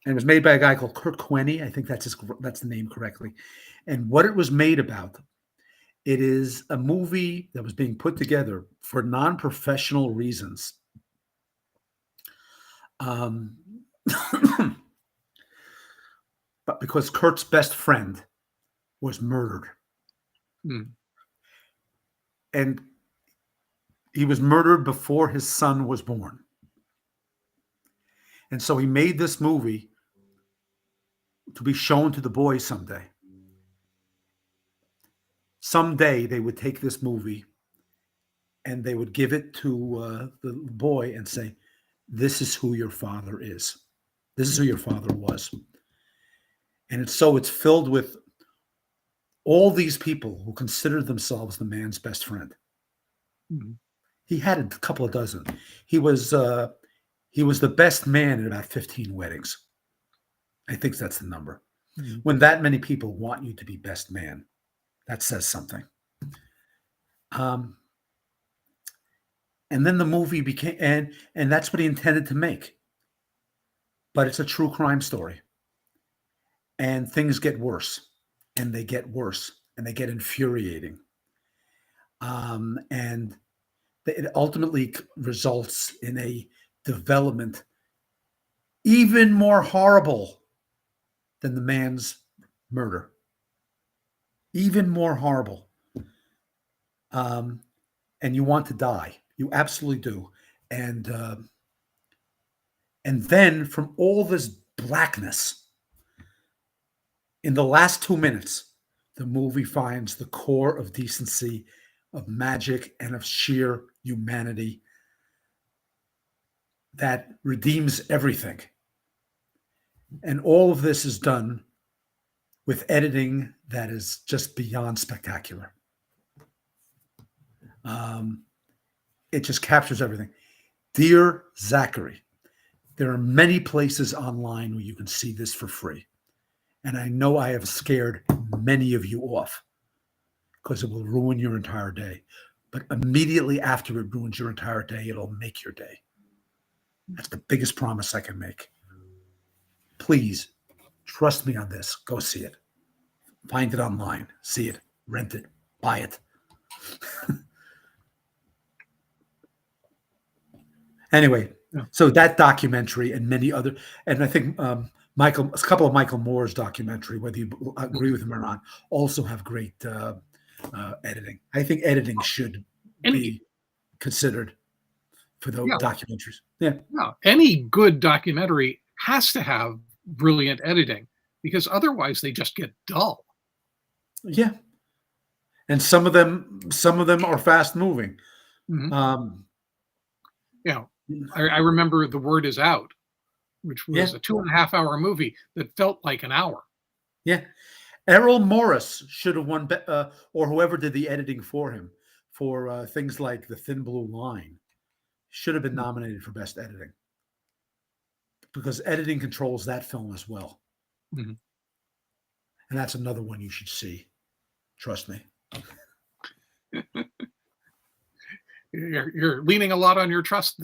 And it was made by a guy called Kurt Quenney. I think that's the name correctly. And what it was made about, it is a movie that was being put together for non-professional reasons. But because Kurt's best friend was murdered. And he was murdered before his son was born. And so he made this movie to be shown to the boys someday. Someday they would take this movie and they would give it to the boy and say, this is who your father is. This is who your father was. And it's filled with all these people who consider themselves the man's best friend. Mm-hmm. He had a couple of dozen. He was the best man at about 15 weddings. I think that's the number. Mm-hmm. When that many people want you to be best man, that says something. And then the movie became, and that's what he intended to make. But it's a true crime story. And things get worse, and they get worse, and they get infuriating. And it ultimately results in a development even more horrible than the man's murder. Even more horrible. And you want to die. You absolutely do. And then from all this blackness, in the last 2 minutes, the movie finds the core of decency, of magic, and of sheer humanity that redeems everything. And all of this is done with editing that is just beyond spectacular. It just captures everything. Dear Zachary, there are many places online where you can see this for free. And I know I have scared many of you off because it will ruin your entire day. But immediately after it ruins your entire day, it'll make your day. That's the biggest promise I can make. Please trust me on this. Go see it. Find it online. See it. Rent it. Buy it. Anyway, so that documentary and many other, and I think a couple of Michael Moore's documentary, whether you agree with him or not, also have great editing. I think editing should be considered for those documentaries. Yeah. No, any good documentary has to have brilliant editing because otherwise they just get dull. Yeah. And some of them are fast moving. Mm-hmm. I remember The Word Is Out, which was a 2.5 hour movie that felt like an hour. Yeah. Errol Morris should have won, or whoever did the editing for him, for things like The Thin Blue Line, should have been nominated for Best Editing. Because editing controls that film as well. Mm-hmm. And that's another one you should see. Trust me. You're leaning a lot on your trust.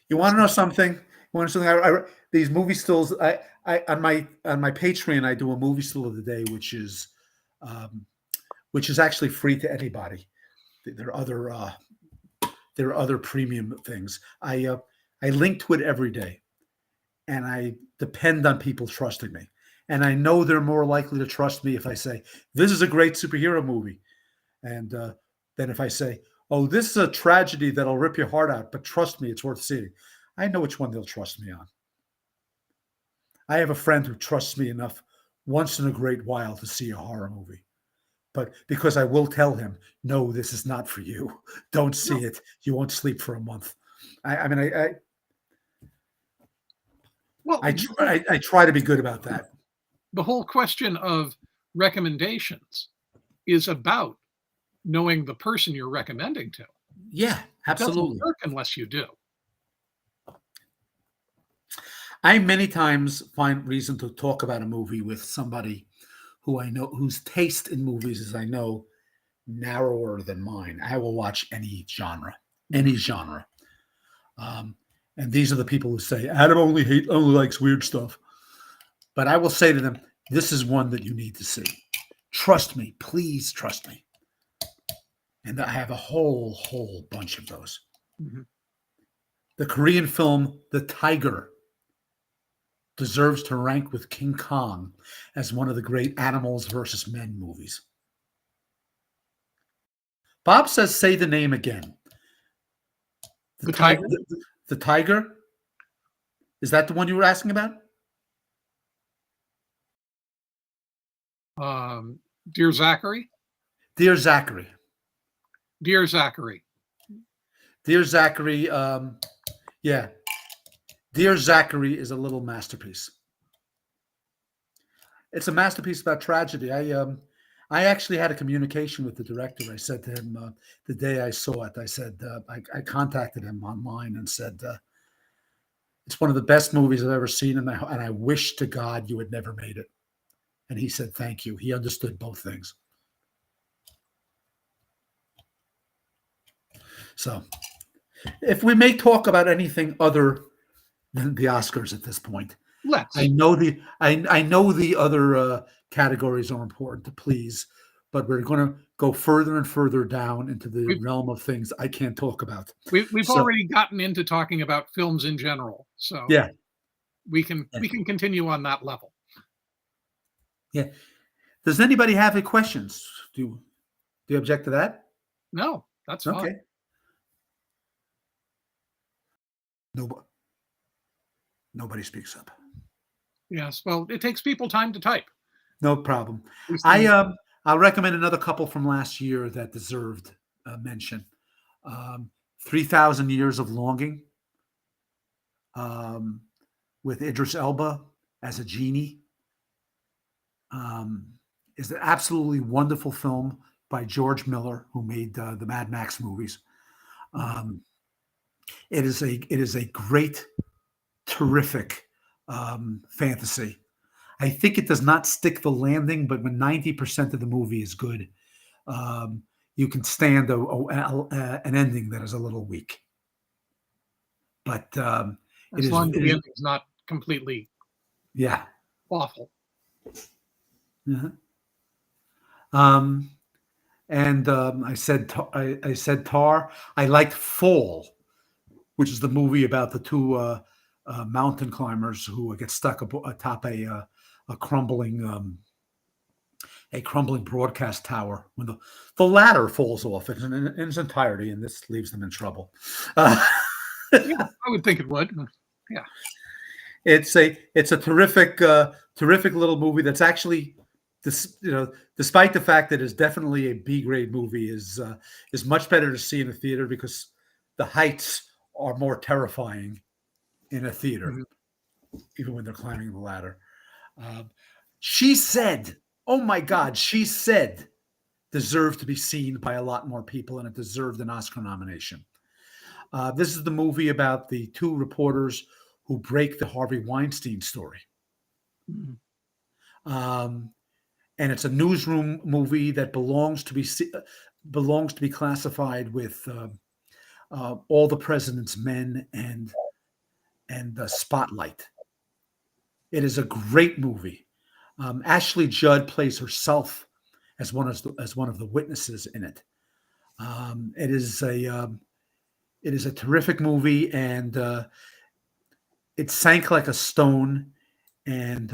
You want to know something? These movie stills. I on my Patreon, I do a movie still of the day, which is actually free to anybody. There are other premium things. I link to it every day, and I depend on people trusting me. And I know they're more likely to trust me if I say this is a great superhero movie, and then if I say, oh, this is a tragedy that'll rip your heart out, but trust me, it's worth seeing. I know which one they'll trust me on. I have a friend who trusts me enough once in a great while to see a horror movie. but because I will tell him, no, this is not for you. Don't see it. You won't sleep for a month. I mean, Well, I try to be good about that. the whole question of recommendations is about knowing the person you're recommending to. Yeah, It doesn't absolutely. work unless you do. I many times find reason to talk about a movie with somebody who I know, whose taste in movies is, I know, narrower than mine. I will watch any genre, any genre. And these are the people who say, Adam only likes weird stuff. But I will say to them, this is one that you need to see. Trust me, please trust me. And I have a whole bunch of those. Mhm. The Korean film, The Tiger, deserves to rank with King Kong as one of the great animals versus men movies. Bob says, say the name again. The Tiger? The Tiger? Is that the one you were asking about? Dear Zachary? Dear Zachary. Dear Zachary. Dear Zachary, yeah. Dear Zachary is a little masterpiece. It's a masterpiece about tragedy. I actually had a communication with the director. I said to him the day I saw it, I said, I contacted him online and said, it's one of the best movies I've ever seen, and I wish to God you had never made it. And he said, thank you. He understood both things. So if we may talk about anything other than the Oscars at this point, Let's. I know the other categories are important to please, but we're going to go further and further down into the realm of things I can't talk about. We've already gotten into talking about films in general, so yeah, we can continue on that level. Yeah. Does anybody have any questions? Do you object to that? No, that's fine. Okay. Nobody speaks up. Yes, well, it takes people time to type. No problem. I'll recommend another couple from last year that deserved mention. 3,000 Years of Longing, with Idris Elba as a genie, is an absolutely wonderful film by George Miller, who made the Mad Max movies. It is a great, terrific fantasy. I think it does not stick the landing, but when 90% of the movie is good, you can stand an ending that is a little weak. But as long as the ending is not completely awful. Uh-huh. I said Tar. I liked Fall, which is the movie about the two mountain climbers who get stuck atop a crumbling broadcast tower when the ladder falls off in its entirety, and this leaves them in trouble. Yeah, I would think it would. Yeah, it's a terrific little movie that's actually, despite the fact that it's definitely a B-grade movie, is much better to see in a theater because the heights are more terrifying in a theater, even when they're climbing the ladder. She Said, oh my God, She Said deserved to be seen by a lot more people, and it deserved an Oscar nomination. This is the movie about the two reporters who break the Harvey Weinstein story. And it's a newsroom movie that belongs to be classified with All the President's Men and Spotlight. It is a great movie. Ashley Judd plays herself as one of the witnesses in it. It is a terrific movie, and it sank like a stone. And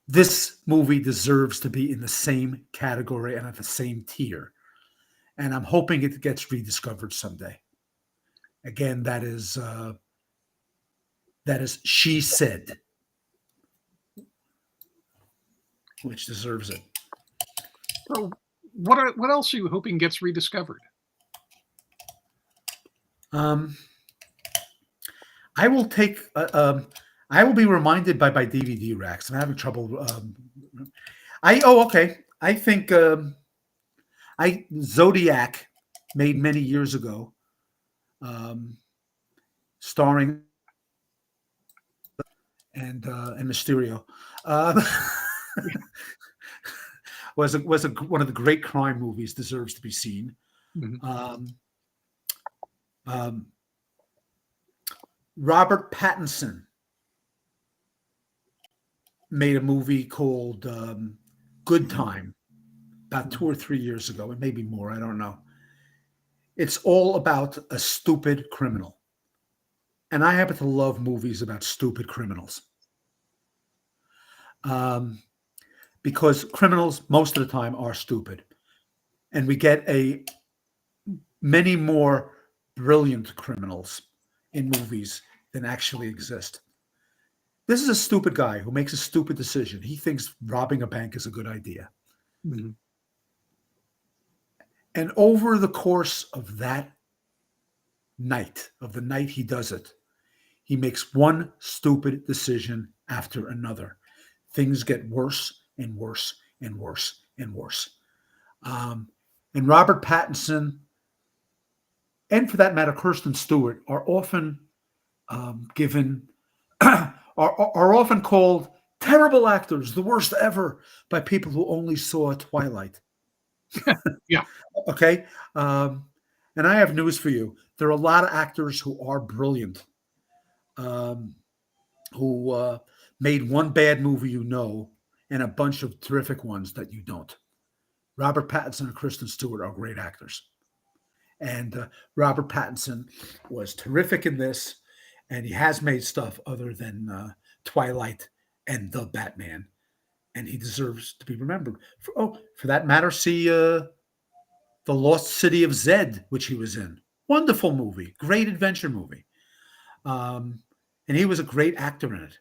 this movie deserves to be in the same category and at the same tier. And I'm hoping it gets rediscovered someday. Again, that is She Said. which deserves it. So what else are you hoping gets rediscovered? I will take. I will be reminded by my DVD racks. I'm having trouble. Okay. I think Zodiac, made many years ago, starring and Mysterio, was one of the great crime movies. Deserves to be seen. Mhm. Robert Pattinson made a movie called Good Time about 2 or 3 years ago, and maybe more. I don't know. It's all about a stupid criminal. And I happen to love movies about stupid criminals. Because criminals, most of the time, are stupid. And we get many more brilliant criminals in movies than actually exist. This is a stupid guy who makes a stupid decision. He thinks robbing a bank is a good idea. Mhm. And over the course of that night, of the night he does it, he makes one stupid decision after another. Things get worse and worse and worse and worse. And Robert Pattinson, and for that matter, Kirsten Stewart, are often given are often called terrible actors, the worst ever, by people who only saw Twilight. Yeah. Okay. And I have news for you. There are a lot of actors who are brilliant, who made one bad movie and a bunch of terrific ones that you don't. Robert Pattinson and Kristen Stewart are great actors. And Robert Pattinson was terrific in this, and he has made stuff other than Twilight and The Batman, and he deserves to be remembered. For that matter, see The Lost City of Zed, which he was in. Wonderful movie, great adventure movie. And he was a great actor in it.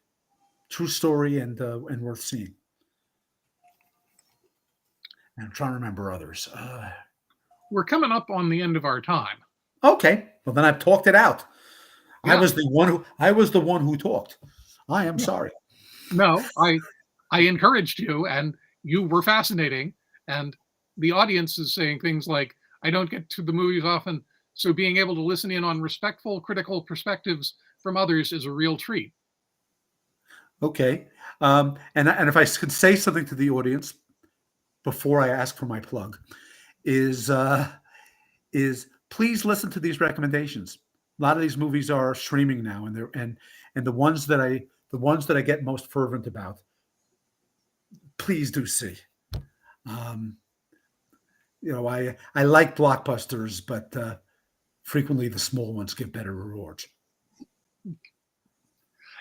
True story and worth seeing. And I'm trying to remember others. We're coming up on the end of our time. Okay, well then I've talked it out. Yeah. I was the one who talked. I am sorry. No, I encouraged you, and you were fascinating. And the audience is saying things like, "I don't get to the movies often, so being able to listen in on respectful, critical perspectives from others is a real treat." Okay, and if I could say something to the audience before I ask for my plug, is please listen to these recommendations. A lot of these movies are streaming now, and the ones that I get most fervent about, please do see. I like blockbusters, but frequently the small ones give better rewards.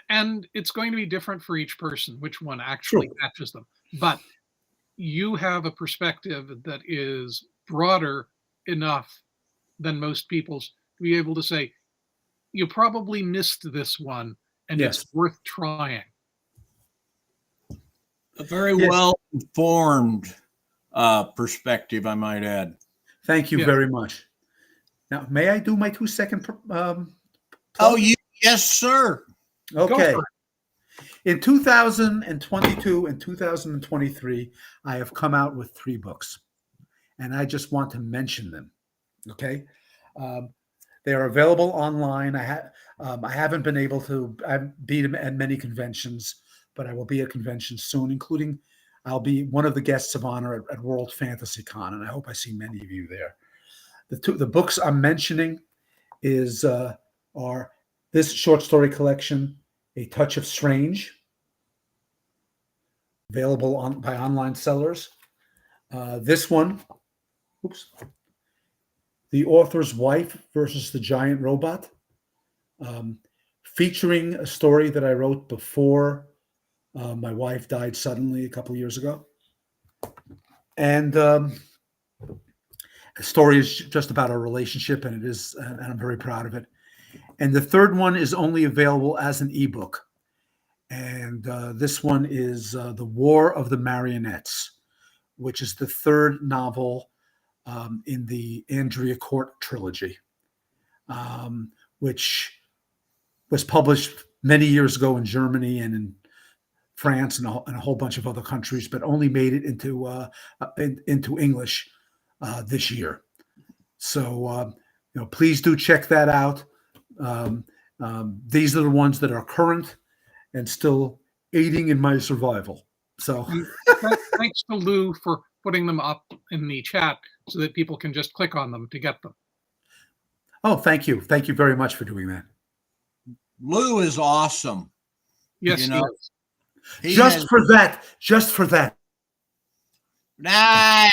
And it's going to be different for each person, which one actually catches them. But you have a perspective that is broader enough than most people's to be able to say, you probably missed this one, and Yes. it's worth trying. A very well-informed perspective, I might add. Thank you very much. Now, may I do my 2-second plug? Yes, sir. Okay. In 2022 and 2023, I have come out with 3 books, and I just want to mention them. Okay. They are available online. I haven't been able to be at many conventions, but I will be at conventions soon, including I'll be one of the guests of honor at World Fantasy Con, and I hope I see many of you there. The books I'm mentioning are this short story collection, A Touch of Strange, available by online sellers. This one, The Author's Wife versus the Giant Robot, featuring a story that I wrote before my wife died suddenly a couple of years ago. And the story is just about our relationship, and and I'm very proud of it. And the third one is only available as an ebook. And this one is The War of the Marionettes, which is the third novel in the Andrea Court trilogy, which was published many years ago in Germany and in France and a whole bunch of other countries, but only made it into English this year. So, please do check that out. These are the ones that are current and still aiding in my survival. So, And thanks to Lou for putting them up in the chat so that people can just click on them to get them. oh, thank you very much for doing that. Lou is awesome. Yes, You know, he is. He Just has- for that. Nah,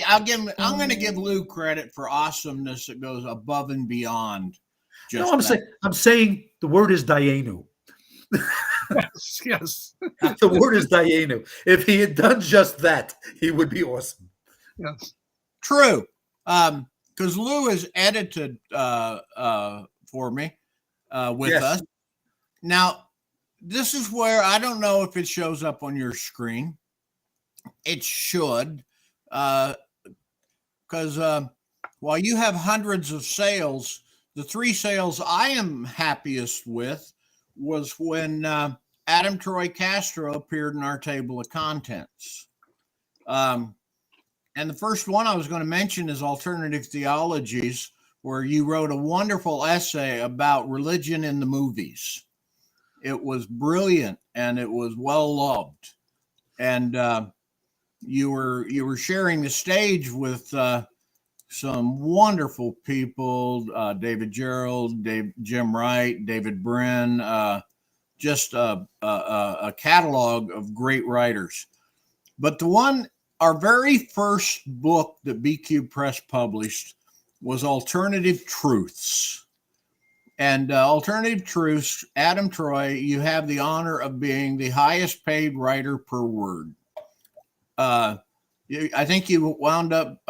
I'm going to give Lou credit for awesomeness that goes above and beyond. No, I'm saying the word is Dayenu. Yes. The word is Dayenu. If he had done just that, he would be awesome. Yes. True. Because Lou has edited for me with us. Now, this is where I don't know if it shows up on your screen. It should. Because while you have hundreds of sales, the 3 sales I am happiest with was when Adam Troy Castro appeared in our table of contents. And the first one I was going to mention is Alternative Theologies, where you wrote a wonderful essay about religion in the movies. It was brilliant and it was well loved. And you were sharing the stage with some wonderful people, David Gerald, Jim Wright, David Brin, just a catalog of great writers. But our very first book that BQ Press published was Alternative Truths. And Alternative Truths, Adam Troy, you have the honor of being the highest paid writer per word. I think you wound up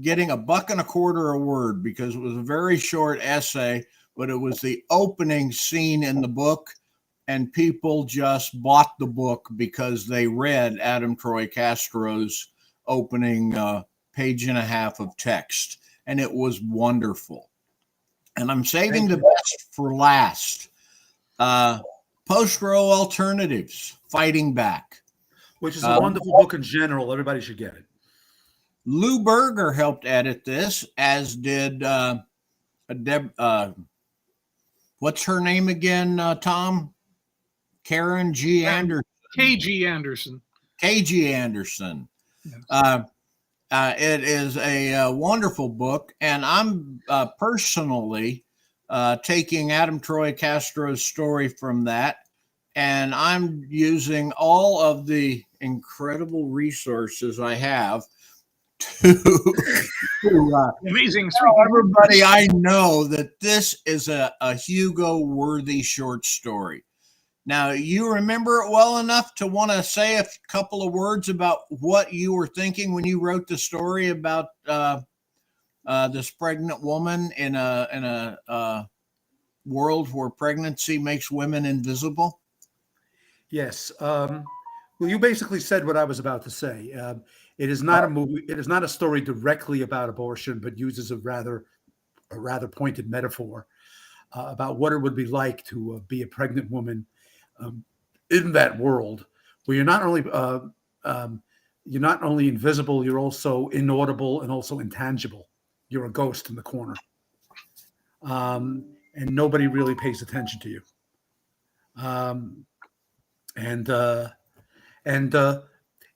getting $1.25 a word because it was a very short essay, but it was the opening scene in the book, and people just bought the book because they read Adam Troy Castro's opening page and a half of text, and it was wonderful. And I'm saving the best for last. Post-row alternatives, Fighting Back, which is a wonderful book in general. Everybody should get it. Lou Berger helped edit this, as did what's her name again, Tom? Karen G. Anderson. K.G. Anderson. K.G. Anderson. Yes. It is a wonderful book, and I'm personally taking Adam Troy Castro's story from that, and I'm using all of the incredible resources I have to Amazing. tell everybody I know that this is a Hugo-worthy short story. Now, you remember it well enough to want to say a couple of words about what you were thinking when you wrote the story about this pregnant woman in a world where pregnancy makes women invisible? Yes. Well, you basically said what I was about to say. It is not a movie. It is not a story directly about abortion, but uses a rather pointed metaphor about what it would be like to be a pregnant woman in that world, where you're not only invisible, you're also inaudible and also intangible. You're a ghost in the corner, and nobody really pays attention to you.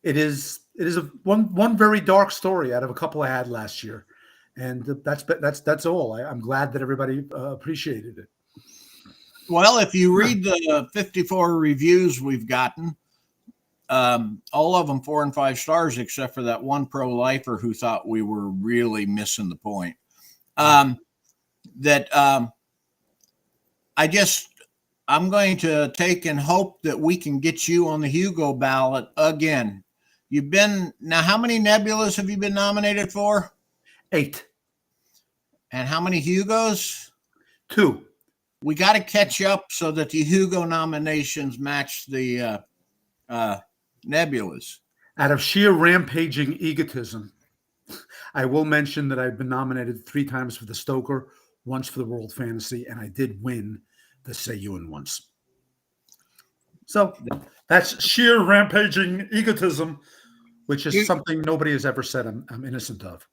It is a one very dark story out of a couple I had last year, and that's all. I'm glad that everybody appreciated it. Well, if you read the 54 reviews we've gotten, all of them 4 and 5 stars, except for that one pro-lifer who thought we were really missing the point. I'm going to take and hope that we can get you on the Hugo ballot again. Now, how many Nebulas have you been nominated for? 8. And how many Hugos? 2. we got to catch up so that the Hugo nominations match the Nebulas. Out of sheer rampaging egotism, I will mention that I've been nominated 3 times for the Stoker, once for the World Fantasy, and I did win the Seiuns once. So that's sheer rampaging egotism, which is something nobody has ever said I'm innocent of.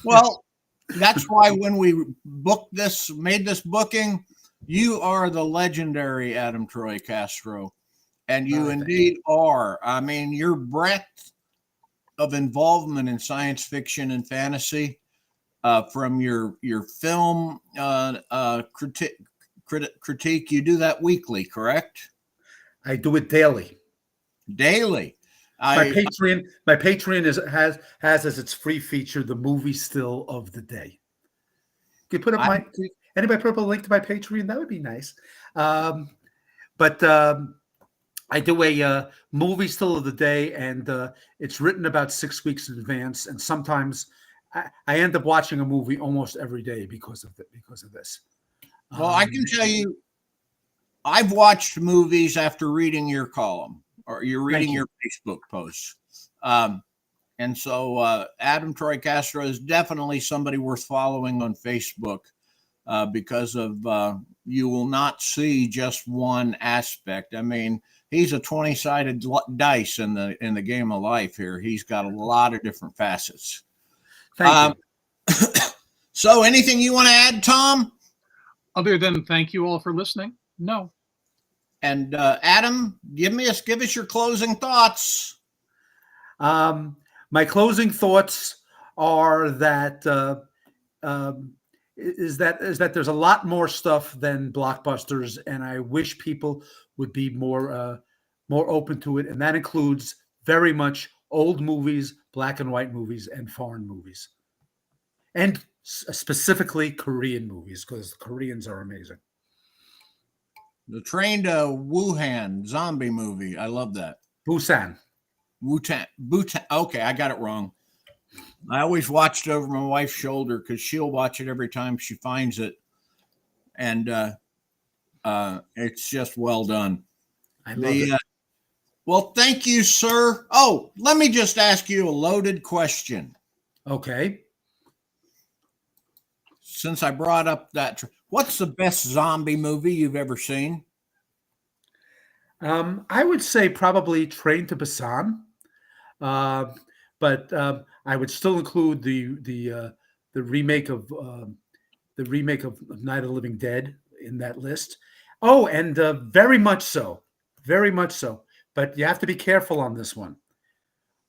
Well, that's why when we made this booking, you are the legendary Adam Troy Castro, and you indeed are. I mean, your breadth of involvement in science fiction and fantasy, from your film critique, you do that weekly, correct? I do it daily. Daily. My Patreon has as its free feature the movie still of the day. Could put up anybody put up a link to my Patreon? That would be nice. But I do a movie still of the day, and it's written about 6 weeks in advance. And sometimes I end up watching a movie almost every day because of this. Well, I can tell you, I've watched movies after reading your column or you're reading your Facebook posts. And so Adam Troy Castro is definitely somebody worth following on Facebook because of you will not see just one aspect. I mean, he's a 20-sided dice in the game of life here. He's got a lot of different facets. Thank you. So anything you want to add, Tom? Other than thank you all for listening? No. And Adam, give us your closing thoughts. My closing thoughts are that is that there's a lot more stuff than blockbusters, and I wish people would be more open to it, and that includes very much old movies, black and white movies, and foreign movies, and specifically Korean movies, because the Koreans are amazing. The Train to Wuhan zombie movie. I love that. Busan. Bhutan. Okay, I got it wrong. I always watched it over my wife's shoulder because she'll watch it every time she finds it. And it's just well done. I love it. Well, thank you, sir. Oh, let me just ask you a loaded question. Okay. Since I brought up that, what's the best zombie movie you've ever seen? I would say probably Train to Busan, but I would still include the remake of Night of the Living Dead in that list. Oh, and very much so. But you have to be careful on this one.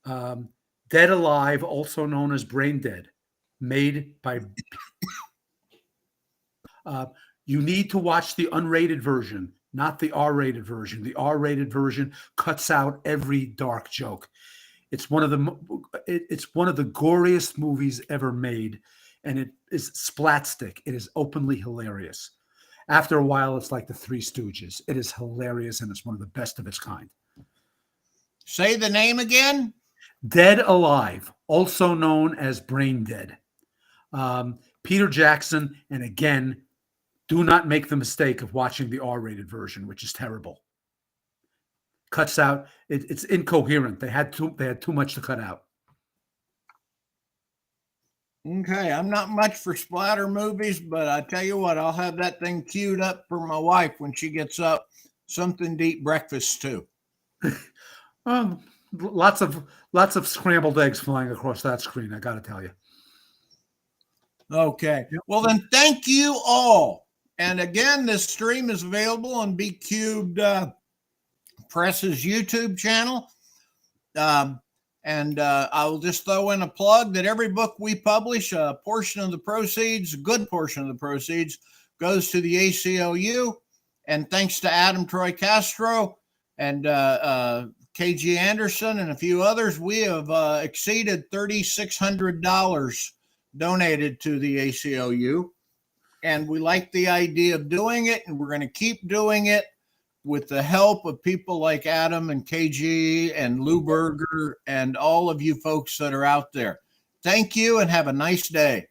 Dead Alive, also known as Brain Dead, made by. You need to watch the unrated version, not the R-rated version. The R-rated version cuts out every dark joke. It's one of the goriest movies ever made, and it is splatstick. It is openly hilarious. After a while, it's like the Three Stooges. It is hilarious, and it's one of the best of its kind. Say the name again. Dead Alive, also known as Brain Dead. Peter Jackson, and again, do not make the mistake of watching the R-rated version, which is terrible. Cuts out. It's incoherent. They had too much to cut out. Okay, I'm not much for splatter movies, but I tell you what, I'll have that thing queued up for my wife when she gets up. Something to eat breakfast too. Lots of scrambled eggs flying across that screen. I got to tell you. Okay. Well, then thank you all. And again, this stream is available on B Cubed Press's YouTube channel. And I will just throw in a plug that every book we publish, a good portion of the proceeds, goes to the ACLU. And thanks to Adam Troy Castro and KG Anderson and a few others, we have exceeded $3,600 donated to the ACLU. And we like the idea of doing it, and we're going to keep doing it with the help of people like Adam and KG and Lou Berger and all of you folks that are out there. Thank you and have a nice day.